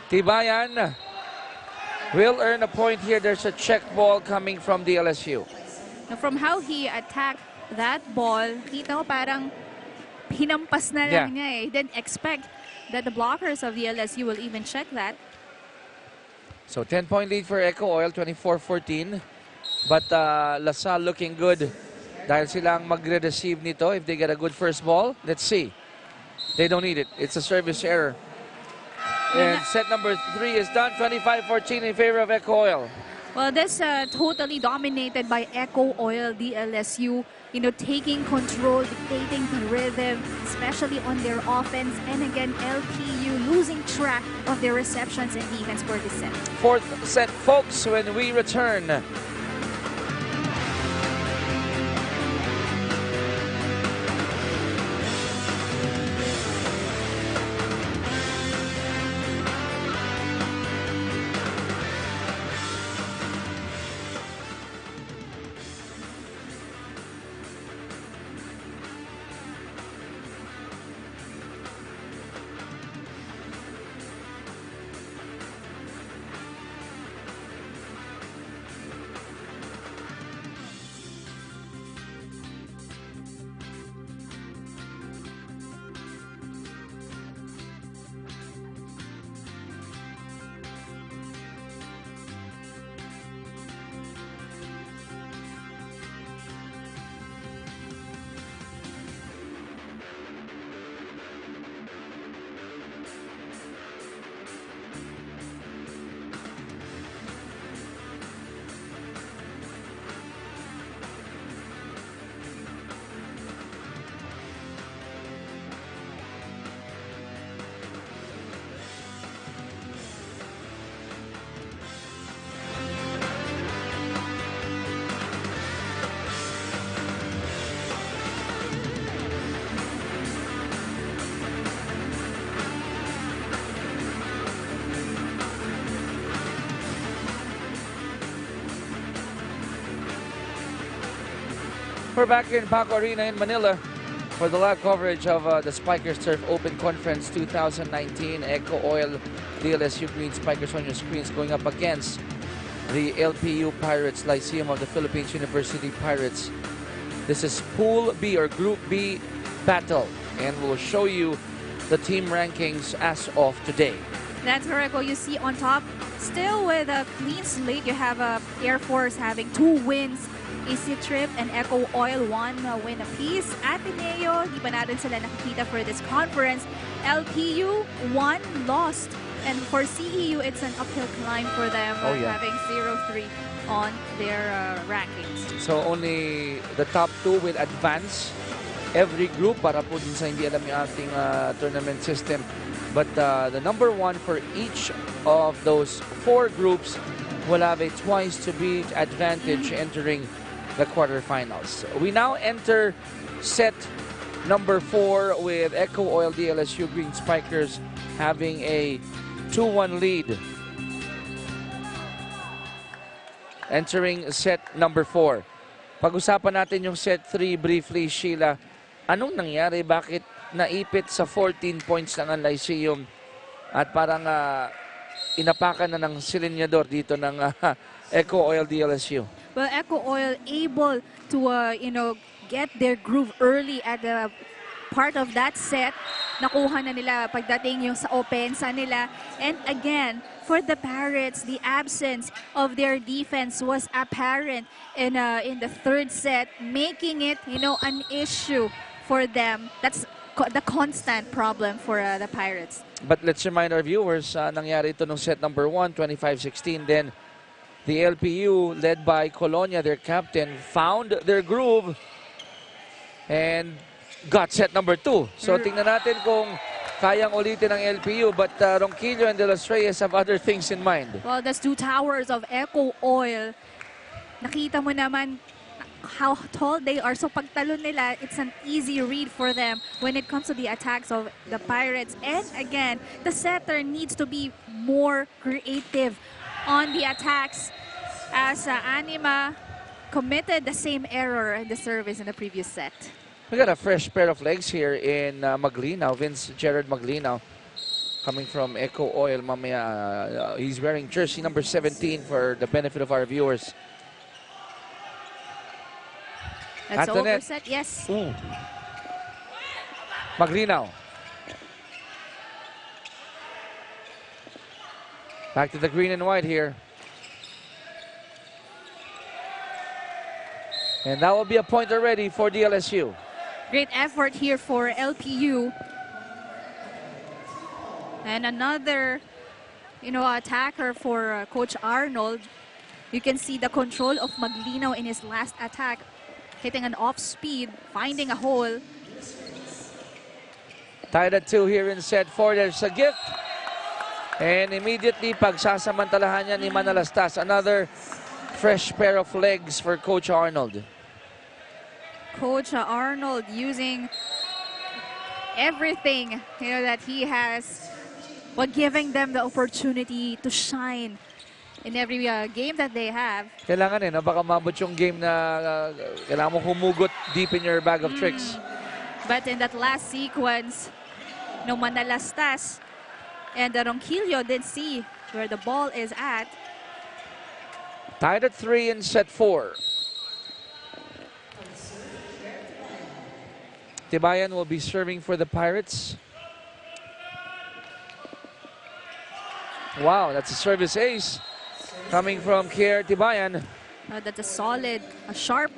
Tibayan will earn a point here. There's a check ball coming from the LSU. Now, from how he attacked that ball, kita mo parang hinampas na lang niya eh. He didn't expect that the blockers of the LSU will even check that. So 10-point lead for Echo Oil, 24-14. But LaSalle looking good. Dahil silang magre-receive nito if they get a good first ball. Let's see. They don't need it. It's a service error. And set number 3 is done, 25-14 in favor of Echo Oil. Well, this totally dominated by Echo Oil, the LSU, taking control, dictating the rhythm, especially on their offense. And again, LPU losing track of their receptions and defense for this set. Fourth set, folks, when we return. We're back here in Paco Arena in Manila for the live coverage of the Spikers Turf Open Conference 2019. Echo Oil, the LSU Green Spikers on your screens going up against the LPU Pirates, Lyceum of the Philippines University Pirates. This is Pool B or Group B battle, and we'll show you the team rankings as of today. That's correct. Well, you see on top, still with a clean slate, you have Air Force having 2 wins. Easy Trip and Echo Oil 1 win apiece. Ateneo, di pa natin sila nakikita for this conference. LPU 1 lost. And for CEU, it's an uphill climb for them, having 0-3 on their rankings. So only the top 2 will advance every group para po din sa hindi alam yung ating tournament system. But the number 1 for each of those 4 groups will have a twice to beat advantage entering the quarterfinals. We now enter set number 4 with Echo Oil, the LSU Green Spikers having a 2-1 lead. Entering set number 4. Pag-usapan natin yung set 3 briefly, Sheila. Anong nangyari? Bakit naipit sa 14 points lang ang Lyceum? At parang inapakan na ng silinyador dito ng Eco Oil DLSU. Well, Eco Oil able to, get their groove early at the part of that set. Nakuha na nila pagdating yung sa opensa nila. And again, for the Pirates, the absence of their defense was apparent in the third set, making it, an issue for them. That's the constant problem for the Pirates. But let's remind our viewers, nangyari ito nung set number 1, 25-16. Then the LPU, led by Colonia, their captain, found their groove and got set number 2. So tingnan natin kung kayang ulitin ng LPU. But Ronquillo and De Los Reyes have other things in mind. Well, that's two towers of Eco Oil. Nakita mo naman how tall they are. So pagtalon nila, it's an easy read for them when it comes to the attacks of the Pirates. And again, the setter needs to be more creative on the attacks, as Anima committed the same error in the service in the previous set. We got a fresh pair of legs here in Maglinaw. Vince Gerard Maglinaw coming from Eco Oil. Mamaya, he's wearing jersey number 17 for the benefit of our viewers. That's At the net. overset, yes. Ooh. Maglinaw. Back to the green and white here. And that will be a point already for DLSU. Great effort here for LPU. And another, attacker for Coach Arnold. You can see the control of Maglinaw in his last attack. Hitting an off speed, finding a hole. Tied at 2 here in set 4. There's a gift. And immediately, pagsasamantalahan niya ni Manalastas. Another fresh pair of legs for Coach Arnold. Coach Arnold using everything that he has, while giving them the opportunity to shine in every game that they have. Kailangan no? Baka mabot yung game na kailangan mo humugot deep in your bag of tricks. But in that last sequence, no Manalastas and Ronquillo didn't see where the ball is at. Tied at 3 in set 4. Tibayan will be serving for the Pirates. Wow, that's a service ace coming from Kier Tibayan. That's a solid, a sharp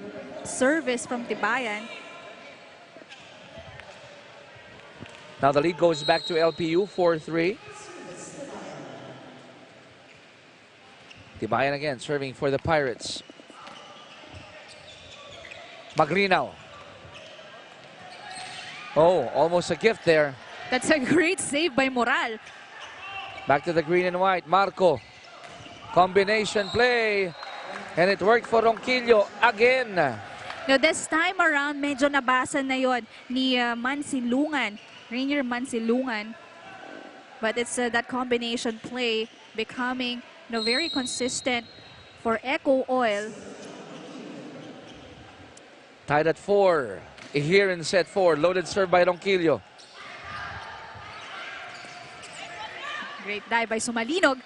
service from Tibayan. Now the lead goes back to LPU, 4-3. Tibayan again serving for the Pirates. Maglinaw. Oh, almost a gift there. That's a great save by Moral. Back to the green and white. Marco. Combination play. And it worked for Ronquillo again. Now this time around, medyo nabasa na yon ni Mansilungan, Rainier Mansilungan. But it's that combination play becoming very consistent for Eco Oil. Tied at 4 here in set 4. Loaded serve by Ronquillo. Great dive by Sumalinog.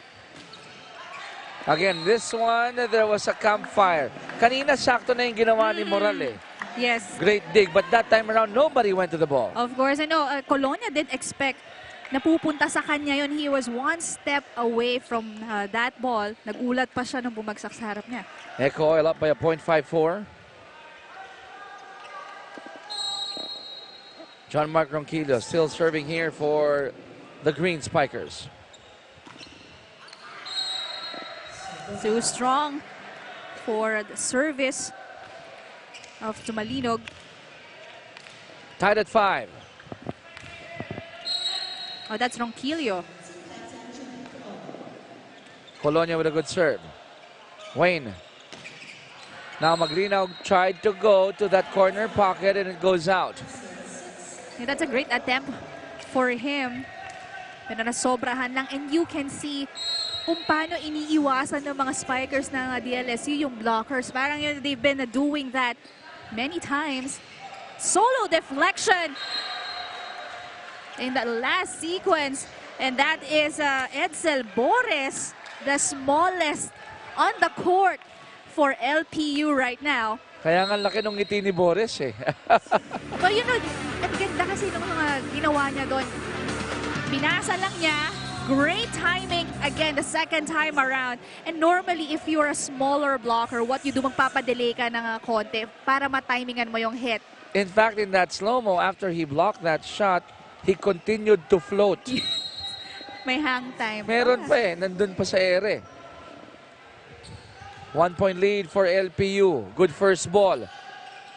Again, this one, there was a campfire. Kanina, sakto na yung ginawa ni Moral eh. Yes. Great dig, but that time around, nobody went to the ball. Of course, I know Colonia did expect na pupunta sa kanya yun. He was one step away from that ball. Nagulat pa siya nung bumagsak sa harap niya. Eco Oil up by a .54. John Mark Ronquillo still serving here for the Green Spikers. Too strong for the service of Tumalinog. Tied at 5. Oh, that's Ronquillo. Colonia with a good serve. Wayne. Now Maglinaw tried to go to that corner pocket and it goes out. Yeah, that's a great attempt for him. Pero nasobrahan lang, and you can see kung paano iniiwasan ng mga spikers ng DLSU yung blockers. Parang they've been doing that many times. Solo deflection in that last sequence. And that is Edsel Bores, the smallest on the court for LPU right now. Kaya nga laki nung ngiti ni Boris eh. But you know, ang ganda kasi nung mga ginawa niya doon. Binasa lang niya. Great timing again the second time around. And normally, if you're a smaller blocker, what you do, magpapadelay ka ng konti para matimingan mo yung hit. In fact, in that slow-mo, after he blocked that shot, he continued to float. May hang time. Meron pa eh, nandun pa sa ere. 1 point lead for LPU. Good first ball.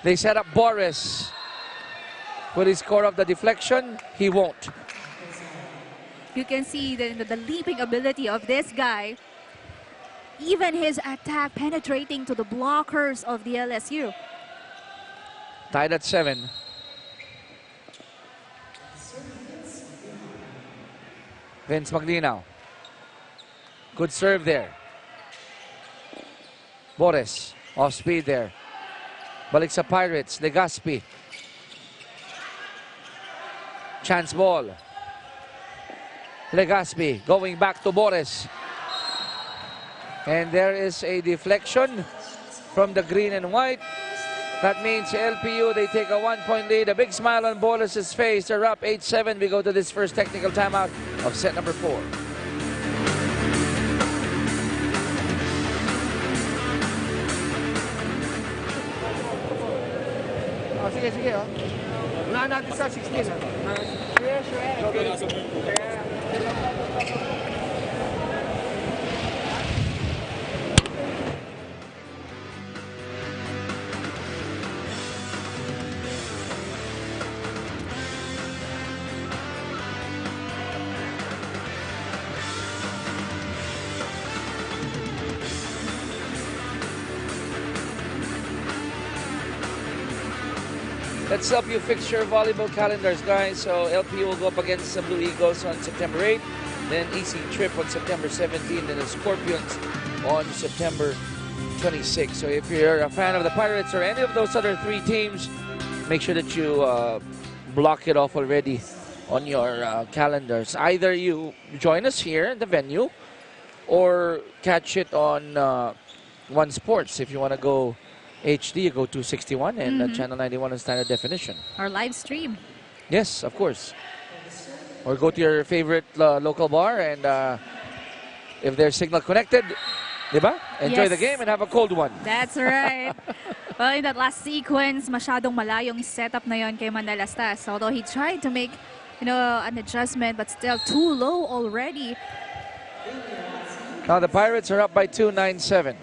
They set up Boris. Will he score off the deflection? He won't. You can see the leaping ability of this guy. Even his attack penetrating to the blockers of the LSU. Tied at 7. Vince Maglinaw. Good serve there. Boris, off speed there. Balik sa Pirates, Legaspi. Chance ball. Legaspi going back to Boris. And there is a deflection from the green and white. That means LPU, they take a 1 point lead. A big smile on Boris's face. They're up 8-7. We go to this first technical timeout of set number 4. Oh, sige, sige. Oh. Unahan natin sa 16. Let's help you fix your volleyball calendars, guys. So LPU will go up against the Blue Eagles on September 8th, then EC Trip on September 17th, and the Scorpions on September 26th. So if you're a fan of the Pirates or any of those other 3 teams, make sure that you block it off already on your calendars. Either you join us here in the venue or catch it on One Sports if you want to go HD, you go 261 and channel 91 in standard definition. Our live stream. Yes, of course. Or go to your favorite local bar and if there's signal connected, diba? Enjoy the game and have a cold one. That's right. Well, in that last sequence, masyadong malayong setup na yon kay Manalastas. Although he tried to make, an adjustment, but still too low already. Now the Pirates are up by 2, 9-7.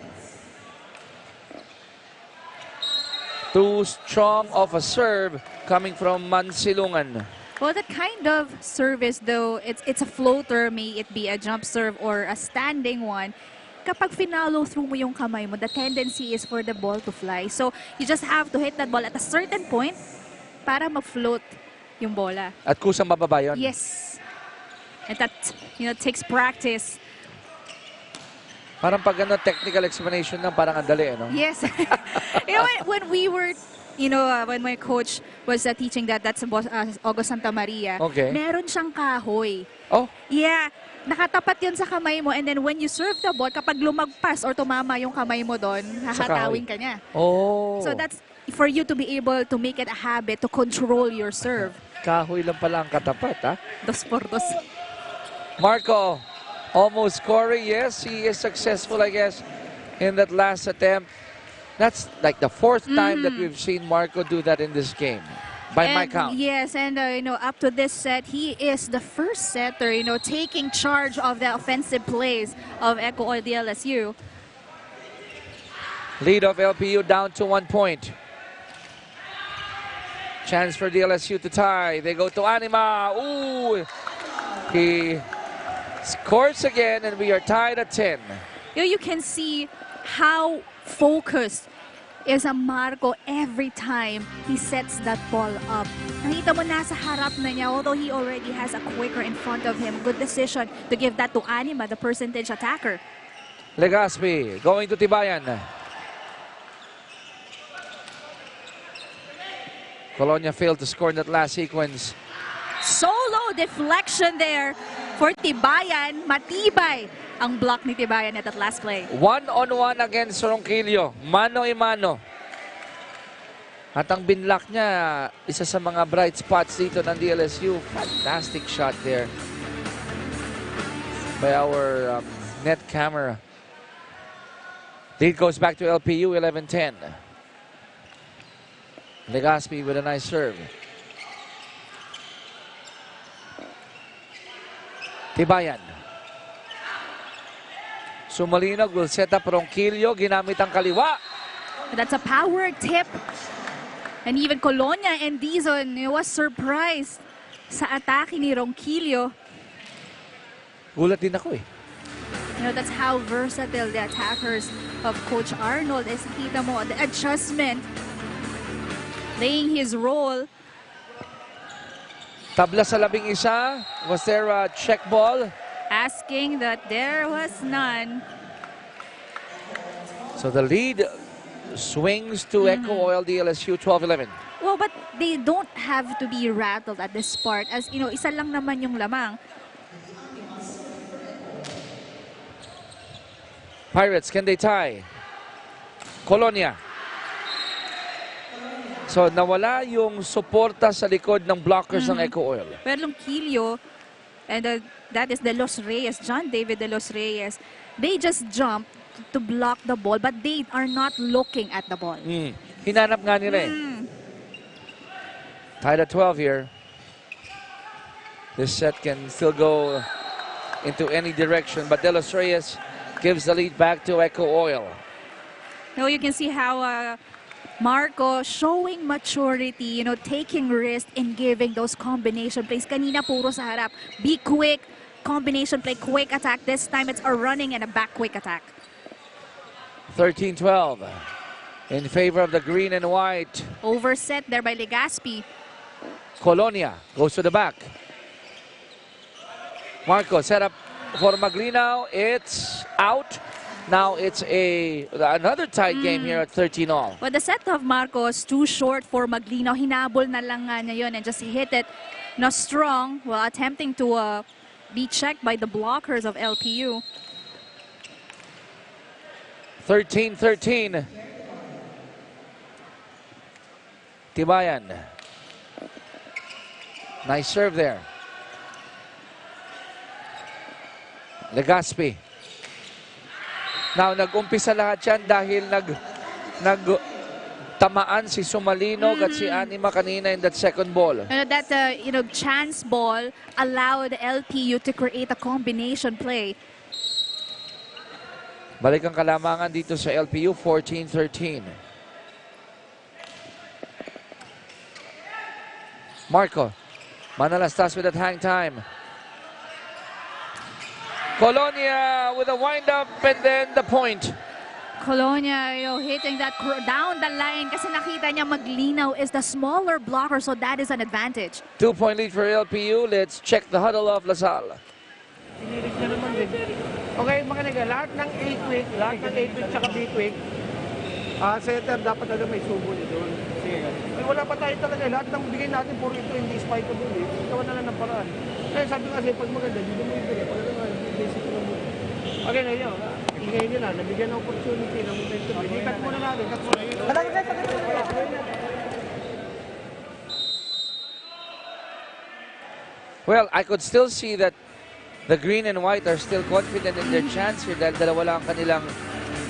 Too strong of a serve coming from Mansilungan. Well, that kind of service, though, it's a floater, may it be a jump serve or a standing one. Kapag finalo through mo yung kamay mo, the tendency is for the ball to fly. So, you just have to hit that ball at a certain point para mag-float yung bola. At kusang mababa yun. Yes. And that, takes practice. Parang pag technical explanation lang, parang ang dali, no? Yes. When we were, when my coach was teaching that's August Santa Maria, Okay. meron siyang kahoy. Oh, Yeah. Nakatapat yun sa kamay mo, and then when you serve the ball, kapag lumagpas or tumama yung kamay mo doon, hahatawin ka niya. oh. So that's for you to be able to make it a habit to control your serve. Kahoy lang pala ang katapat, ha? 2-2. Marco, almost scoring. Yes, he is successful, I guess, in that last attempt. That's like the 4th time that we've seen Marco do that in this game, by my count. Yes, and up to this set, he is the first setter, taking charge of the offensive plays of Eco or the LSU. Lead of LPU down to 1 point. Chance for the LSU to tie. They go to Anima. Ooh, he scores again, and we are tied at 10. You can see how focused is a Marco every time he sets that ball up. Nakita mo nasa harap na niya, although he already has a quicker in front of him. Good decision to give that to Anima, the percentage attacker. Legaspi going to Tibayan. Colonia failed to score in that last sequence. Solo deflection there for Tibayan. Matibay ang block ni Tibayan at that last play. One-on-one against Ronquillo. Mano-a-mano. At ang binlock niya, isa sa mga bright spots dito ng DLSU. Fantastic shot there by our net camera. Lead goes back to LPU, 11-10. Legaspi with a nice serve. Tibayan. Sumalinog will set up Ronquillo. Ginamit ang kaliwa. That's a power tip. And even Colonia and Dizon was surprised sa atake ni Ronquillo. Gulat din ako eh. You know, that's how versatile the attackers of Coach Arnold is. Kita mo, the adjustment, playing his role. Tabla sa 11. Was there a check ball? Asking that there was none. So the lead swings to Echo Oil DLSU 12-11. Well, but they don't have to be rattled at this part. As you know, isa lang naman yung lamang. Pirates, can they tie? Colonia. So nawala yung suporta sa likod ng blockers ng Echo Oil. Pero Ronquillo, and that is De Los Reyes, John David De Los Reyes, they just jumped to block the ball, but they are not looking at the ball. Hinanap nga nila eh. Tied at 12 here. This set can still go into any direction, but De Los Reyes gives the lead back to Echo Oil. Now you can see how Marco showing maturity, you know, taking risk in giving those combination plays. Kanina puro sa harap. Be quick, combination play, quick attack. This time it's a running and a back quick attack. 13-12 in favor of the green and white. Overset there by Legaspi. Colonia goes to the back. Marco set up for Maglinaw. It's out. Now it's another tied game here at 13-all. Well, the set of Marco is too short for Maglinaw. Hinabol na lang nga niya yun and just hit it na strong while attempting to be checked by the blockers of LPU. 13-13. Tibayan. Nice serve there. Legaspi. Now, nag-umpisa lahat yan dahil tamaan si Sumalinog at si Anima kanina in that second ball. That chance ball allowed LPU to create a combination play. Balik ang kalamangan dito sa LPU, 14-13. Marco. Manalastas with that hang time. Colonia with a wind-up and then the point. Colonia, hitting that down the line kasi nakita niya Maglinaw is the smaller blocker, so that is an advantage. 2-point lead for LPU. Let's check the huddle of Lasal. Okay, mga nega, lahat ng 8-week, tsaka B-week, setter, dapat talaga may subo nito. Sige. Ay, wala pa tayo talaga. Lahat ng bigay natin, puro ito hindi spikeable. Ikaw na lang ng paraan. Kaya sabi kasi, pag maganda, hindi mo ibigay. Pag naman, basic na mo. Okay na yun. Ingay nyo na, nabigyan ng opportunity ng momentum. Cut muna natin, cut muna. Well, I could still see that the green and white are still confident in their chance here dahil dalawa lang ang kanilang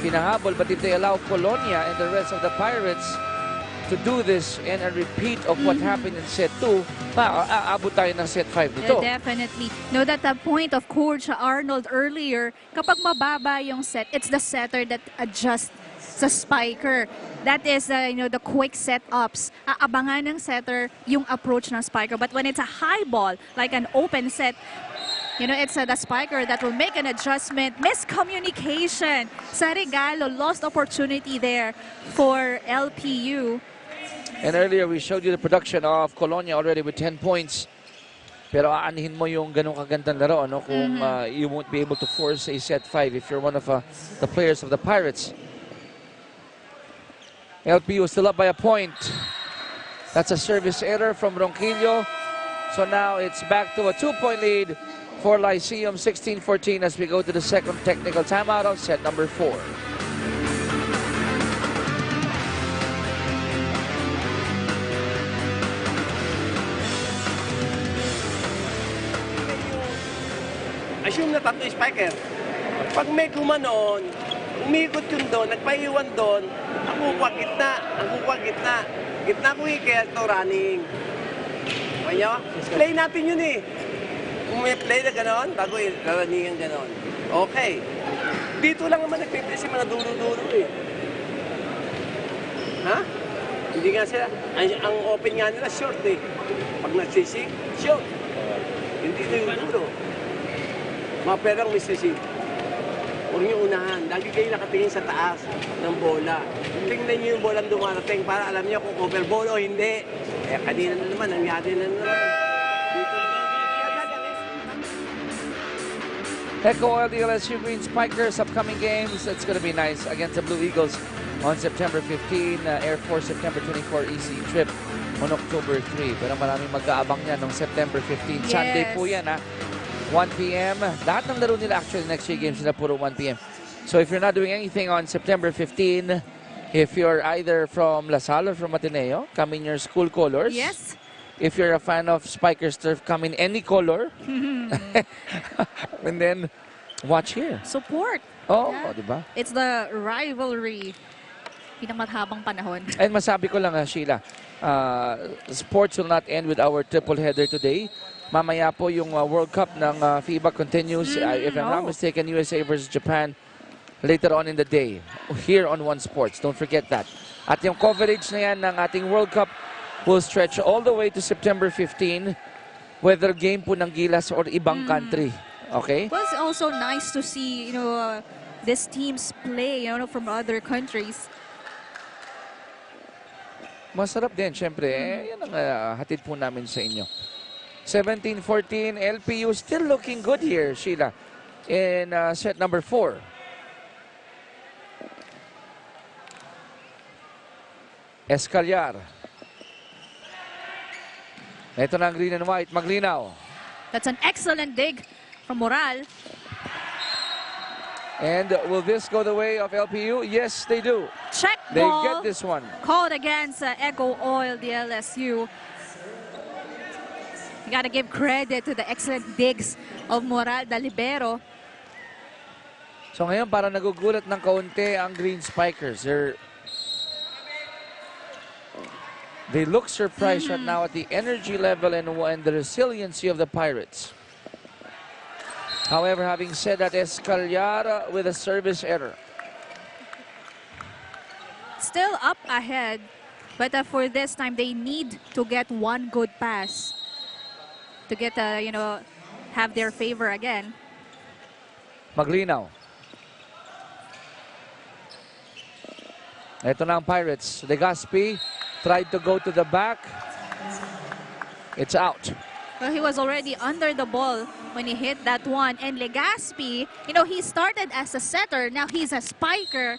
pinahabol. But if they allow Colonia and the rest of the Pirates to do this and a repeat of what happened in set 2, aabot tayo ng set 5 dito. Definitely. Know that the point of Coach Arnold earlier, kapag mababa yung set, it's the setter that adjusts sa spiker. That is, the quick setups. Aabangan ng setter yung approach ng spiker. But when it's a high ball, like an open set, it's the spiker that will make an adjustment. Miscommunication sa regalo. Lost opportunity there for LPU. And earlier we showed you the production of Colonia already with 10 points. Pero aanhin mo yung ganong kagandang laro kung you won't be able to force a set 5 if you're one of the players of the Pirates. LPU is still up by a point. That's a service error from Ronquillo. So now it's back to a 2-point lead for Lyceum, 16-14 as we go to the second technical timeout of set number 4. Assume na tatlo spiker. Pag may gumanon, umikot yun doon, nagpaiwan doon, ang kukuha gitna, Gitna ko kaya ito running. Kaya, play natin yun eh. Kung may play na gano'n, bago running ang gano'n. Okay. Dito lang naman nagpiplay si mga dulo-dulo eh. Ha? Hindi nga sila, ang open nga nila short eh. Pag nagsisig, short. Hindi na yung dulo. Mga perang misisig. Huwag niyo unahan. Lagi kayo nakatingin sa taas ng bola. Tingnan niyo yung bola dumarating para alam niyo kung over ball o hindi. Kaya kanina na naman, nangyari na naman. Dito Echo Oil, the LSU Green Spikers, upcoming games. It's going to be nice against the Blue Eagles on September 15. Air Force September 24 EC trip on October 3. Pero maraming mag-aabang yan noong September 15. Yes. Sunday po yan, ha? 1 p.m. Lahat ng laro nila actually next year games sila puro 1 p.m. So if you're not doing anything on September 15, if you're either from La Salle or from Ateneo, come in your school colors. Yes. If you're a fan of Spikers Turf, come in any color. And then watch here. Support. Oh, Yeah. di ba? It's the rivalry. Pinamahabang panahon. And masabi ko lang, Sheila, sports will not end with our triple header today. Mamaya po yung World Cup ng FIBA continues. If I'm not mistaken, USA versus Japan later on in the day here on One Sports. Don't forget that. At yung coverage na yan ng ating World Cup will stretch all the way to September 15, whether game po ng Gilas or ibang country. Okay? It was also nice to see, these teams play, from other countries. Masarap din, syempre. Yan ang hatid po namin sa inyo. 17-14, LPU still looking good here, Sheila, in set number 4. Escaliar. Ito na ang green and white, maglinaw. That's an excellent dig from Moral. And will this go the way of LPU? Yes, they do. Check They ball. get this one. Called against Echo Oil, the LSU. You gotta give credit to the excellent digs of Moral da Libero. So ngayon parang nagugulat ng kaunti ang Green Spikers. They look surprised right now at the energy level and the resiliency of the Pirates. However, having said that, Escaliar with a service error. Still up ahead, but for this time, they need to get one good pass to get, have their favor again. Maglinaw. Ito na ang Pirates. Legaspi tried to go to the back. It's out. Well, he was already under the ball when he hit that one. And Legaspi, he started as a setter. Now he's a spiker.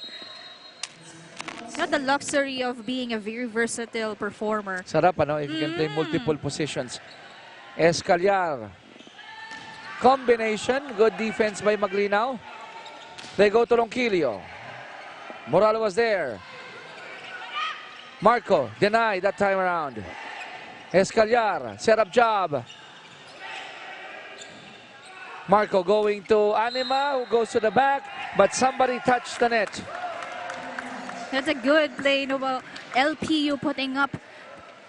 Not the luxury of being a very versatile performer. Sarap, ano? If you can play multiple positions. Escaliar. Combination. Good defense by Maglinaw. They go to Ronquillo. Moral was there. Marco denied that time around. Escaliar, set up job. Marco going to Anima, who goes to the back, but somebody touched the net. That's a good play. LPU putting up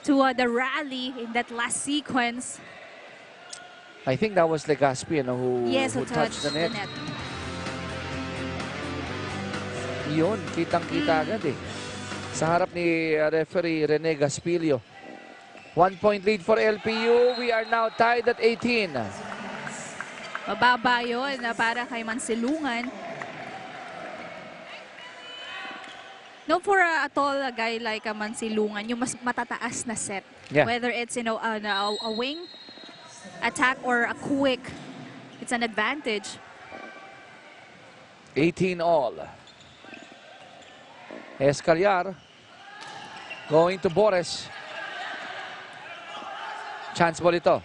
to the rally in that last sequence. I think that was Legaspi, who touched the net. Yun, kitang-kita agad eh. Sa harap ni referee Rene Gaspilio. 1-point lead for LPU. We are now tied at 18. Mababa yun para kay Mansilungan. No, for a tall guy like Mansilungan, yung mas matataas na set. Yeah. Whether it's a wing attack or a quick, it's an advantage. 18 all. Escaliar going to Boris. Chance ball ito.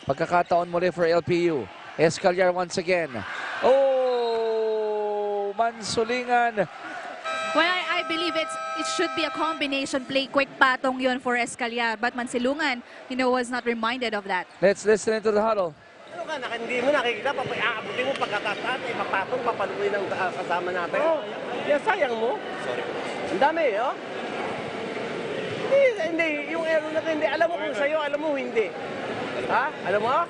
Pagkakataon muli for LPU. Escaliar once again. Oh, Mansulingan. Well, I believe it should be a combination play. Quick patong yun for Escaliar. But Mansilungan, was not reminded of that. Let's listen into the huddle. Ano ka, hindi mo nakikita, aabutin mo pagkatataan, ipapatong, papaluin ng kasama natin. Yan, sayang mo. Sorry. Ang dami, oh. Hindi, yung error na hindi. Alam mo kung sa'yo, alam mo hindi. Ha? Alam mo?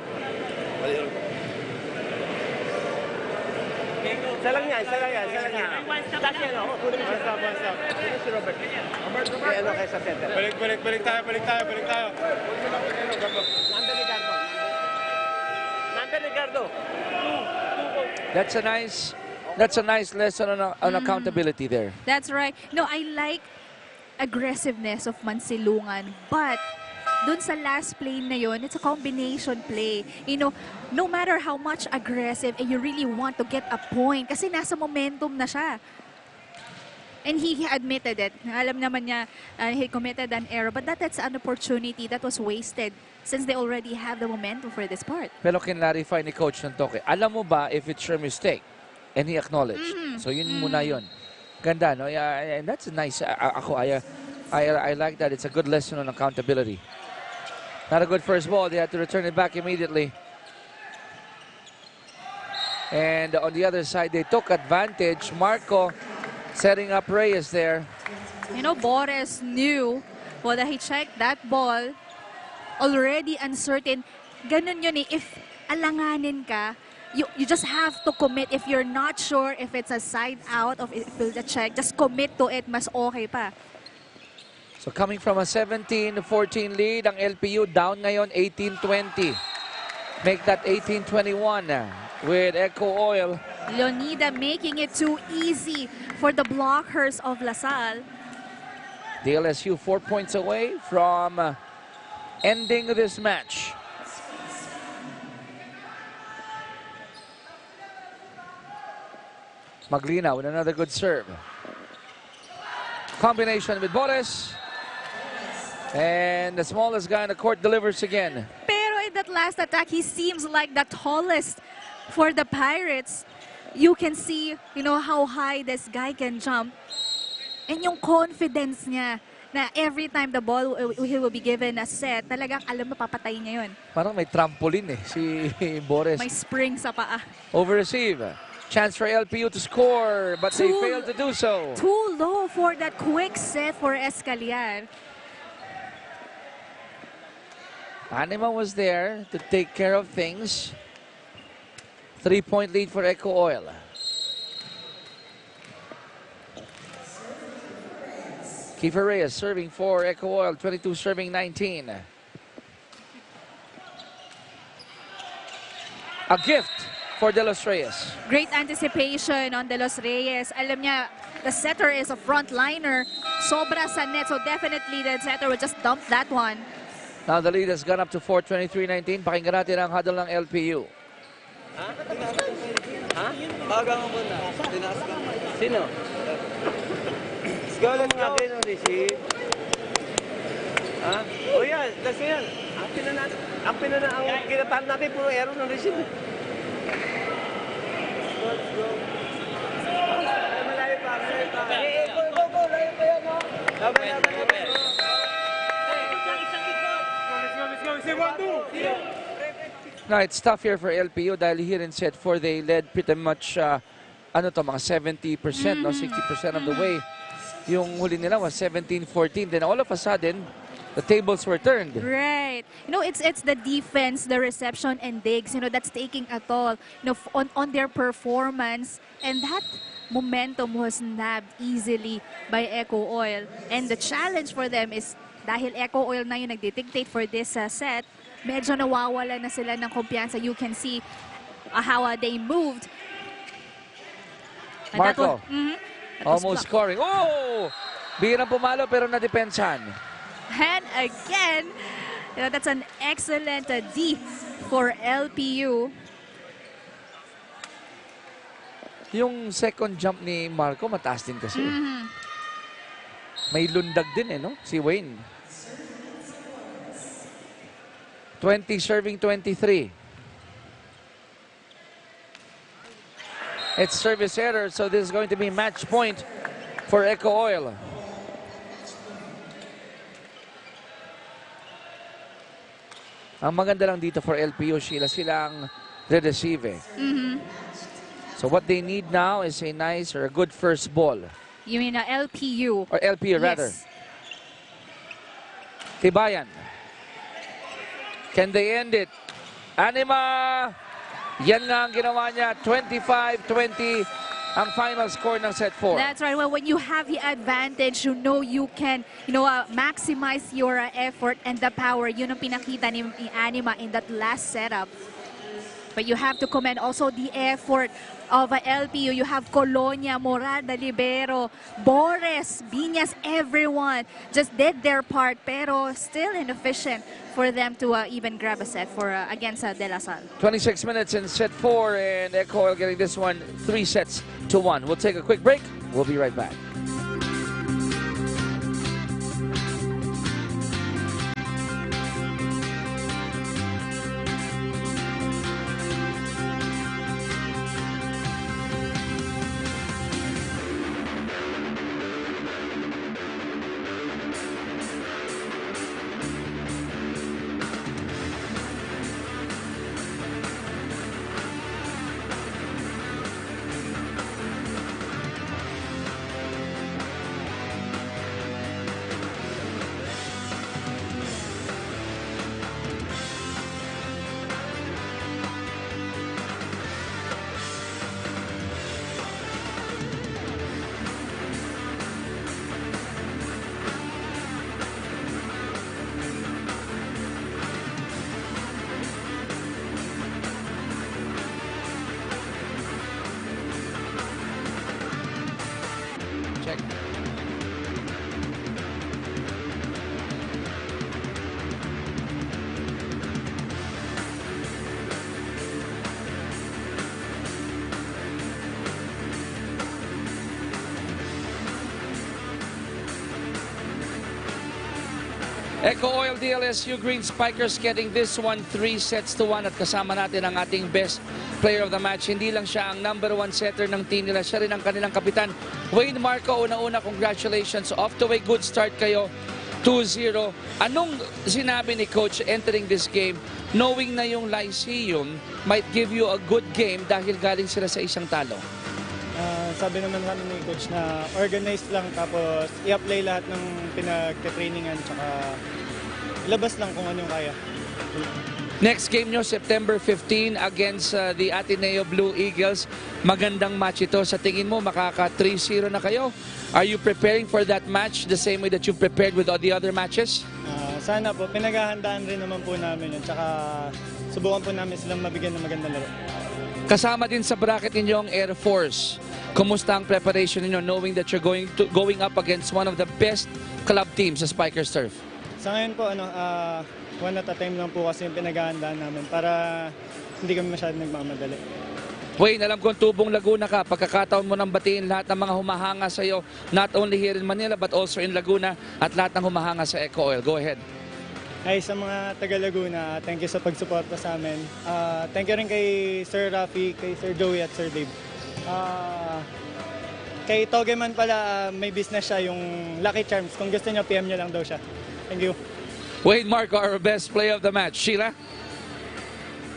Isa lang yan. That's yan, ako. One stop. Sino si Robert? Kaya ano kayo sa center? Balik tayo. Number Ricardo. That's a nice lesson on accountability there. That's right. No, I like aggressiveness of Mansilungan. But dun sa last play na yun, it's a combination play. No matter how much aggressive and you really want to get a point kasi nasa momentum na siya. And he admitted it. Alam naman niya, he committed an error. But that's an opportunity that was wasted since they already have the momentum for this part. Pero kinlarify ni Coach ng Toke, alam mo ba if it's your mistake? And he acknowledged. So yun muna yun. Ganda, no? Yeah, and that's nice. I like that. It's a good lesson on accountability. Not a good first ball. They had to return it back immediately. And on the other side, they took advantage. Marco setting up Reyes there. Boris knew that he checked that ball. Already uncertain. Ganun yun eh. If alanganin ka, you just have to commit. If you're not sure if it's a side out or if it's a check, just commit to it. Mas okay pa. So coming from a 17-14 lead, ang LPU down ngayon 18-20. Make that 18-21 with Eco Oil. Leonida making it too easy for the blockers of LaSalle. The LSU 4 points away from ending this match. Maglina with another good serve. Combination with Boris. And the smallest guy on the court delivers again. Pero in that last attack, he seems like the tallest for the Pirates. You can see, how high this guy can jump. And yung confidence niya na every time the ball he will be given a set, talagang alam na papatay niya yun. Parang may trampoline si Boris. May spring sa paa. Over receive. Chance for LPU to score, but they failed to do so. Too low for that quick set for Escaliar. Anima was there to take care of things. 3-point lead for Eco Oil. Kiefer Reyes serving for Eco Oil, 22 serving 19. A gift for De Los Reyes. Great anticipation on De Los Reyes. Alam niya, the setter is a frontliner. Sobra sa net, so definitely the setter will just dump that one. Now the lead has gone up to 4-23-19. Pakinggan natin ang huddle ng LPU. Baga mo muna. Tinaas ka. Sino? Galing nga din ang receive. O yan, kasi yan. Ang kinatahan natin puro error ng receive. Let's go. Malayo pa. Go. Layo pa yan, no? Laban. Now it's tough here for LPU dahil here in set 4 they led pretty much mga 70%, no, 60% of the way. Yung huli nila was 17-14. Then all of a sudden, the tables were turned. Right. It's the defense, the reception, and digs, that's taking a toll, on their performance. And that momentum was nabbed easily by Eco Oil. And the challenge for them is, dahil Eco Oil na yung nagdidictate for this set, medyo nawawala na sila ng kumpiyansa. You can see how they moved. And Marco, blocked. almost scoring. Oh! Bihirang pumalo pero nadepensahan. And again, that's an excellent D for LPU. Yung second jump ni Marco, mataas din kasi. May lundag din no? Si Wayne. 20 serving 23. It's service error, so this is going to be match point for Eco Oil. Ang maganda lang dito for LPU, Sheila, sila ang re-receive. So what they need now is a nice or a good first ball. You mean LPU? Or LPU rather. Yes. Tibayan. Can they end it? Anima! Yan nga ang ginawa niya. 25-20 ang final score ng set 4. That's right. Well, when you have the advantage, you know you can, maximize your effort and the power. Yun ang pinakita ni Anima in that last setup. But you have to commend also the effort of LPU. You have Colonia, Morada, Libero, Bores, Biñas, everyone just did their part, pero still inefficient for them to even grab a set for against De La Salle. 26 minutes in set 4, and Eco Oil getting this one 3-1. We'll take a quick break. We'll be right back. Check. Eco Oil DLSU Green Spikers getting this one 3-1 at kasama natin ang ating best player of the match. Hindi lang siya ang number 1 setter ng team nila, siya rin ang kanilang kapitan. Wayne Marco, una-una congratulations. Off to a good start kayo. 2-0. Anong sinabi ni Coach entering this game, knowing na yung Lyceum might give you a good game dahil galing sila sa isang talo? Sabi naman kami ni Coach na organized lang, tapos i-apply lahat ng pinag-trainingan, tsaka ilabas lang kung anong kaya. Next game nyo, September 15 against the Ateneo Blue Eagles. Magandang match ito. Sa tingin mo, makaka 3-0 na kayo? Are you preparing for that match the same way that you prepared with all the other matches? Sana po, pinaghahandaan rin naman po namin yun, tsaka subukan po namin silang mabigyan ng magandang laro. Kasama din sa bracket ninyo ang Air Force. Kumusta ang preparation ninyo knowing that you're going up against one of the best club teams sa Spikers Turf? Sa ngayon po, one at a time lang po kasi yung pinaghahandaan namin para hindi kami masyadong nagmamadali. Wayne, alam kong tubong Laguna ka. Pagkakataon mo nang batiin lahat ng mga humahanga sa iyo, not only here in Manila but also in Laguna, at lahat ng humahanga sa Eco Oil. Go ahead. Ay, sa mga taga Laguna, thank you sa pagsuporta sa amin. Thank you rin kay Sir Rafi, kay Sir Joey at Sir Dave. Kay Togeman pala, may business siya, yung Lucky Charms. Kung gusto niya, PM niya lang daw siya. Thank you. Wayne Marco, our best player of the match. Sheila?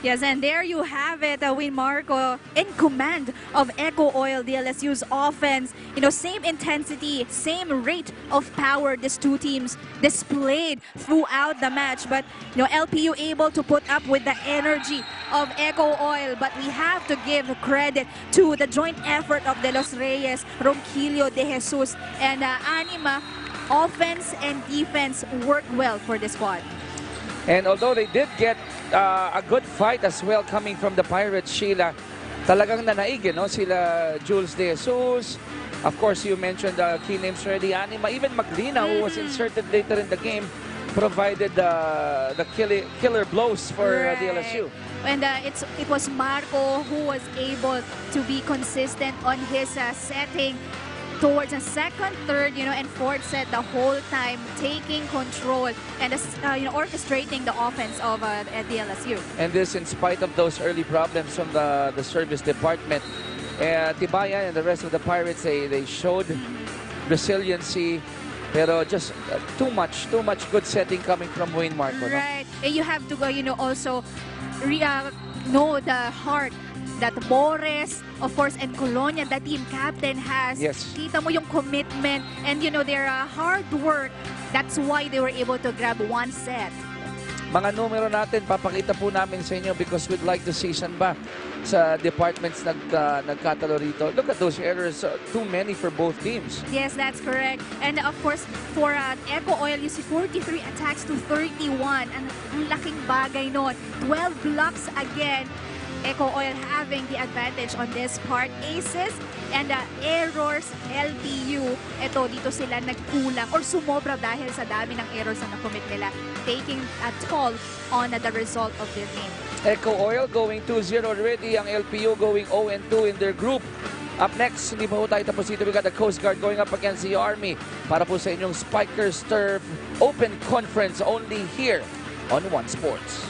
Yes, and there you have it, Wayne Marco in command of Eco Oil DLSU's offense. Same intensity, same rate of power these two teams displayed throughout the match. But, LPU able to put up with the energy of Eco Oil. But we have to give credit to the joint effort of De Los Reyes, Ronquillo, De Jesus, and Anima. Offense and defense worked well for the squad. And although they did get a good fight as well coming from the Pirates, Sheila, talagang nanaig, sila Jules De Jesus. Of course, you mentioned the key names already, Anima. Even Maglina, who was inserted later in the game, provided the killer blows for the LSU. And it was Marco who was able to be consistent on his setting towards the second, third, and fourth set the whole time, taking control and orchestrating the offense of the LSU. And this in spite of those early problems from the service department. Tibayan and the rest of the Pirates, they showed resiliency. Pero just too much good setting coming from Wayne Marco. No? Right. And you have to go, also know the heart that Boris, of course, and Colonia, the team captain, has. Yes. Kita mo yung commitment and, their hard work. That's why they were able to grab one set. Mga numero natin, papakita po namin sa inyo because we'd like to see saan ba sa departments nagkatalo rito. Look at those errors, too many for both teams. Yes, that's correct. And of course, for Eco Oil, you see 43 attacks to 31. Ang laking bagay nun. 12 blocks again. Eco Oil having the advantage on this part. Aces and errors, LPU. Ito, dito sila nagkulang or sumobra dahil sa dami ng errors na nakomit nila, taking a toll on the result of their game. Eco Oil going 2-0 already. Ang LPU going 0-2 in their group. Up next, hindi pa po tayo tapos dito. We got the Coast Guard going up against the Army para po sa inyong Spikers Turf Open Conference only here on One Sports.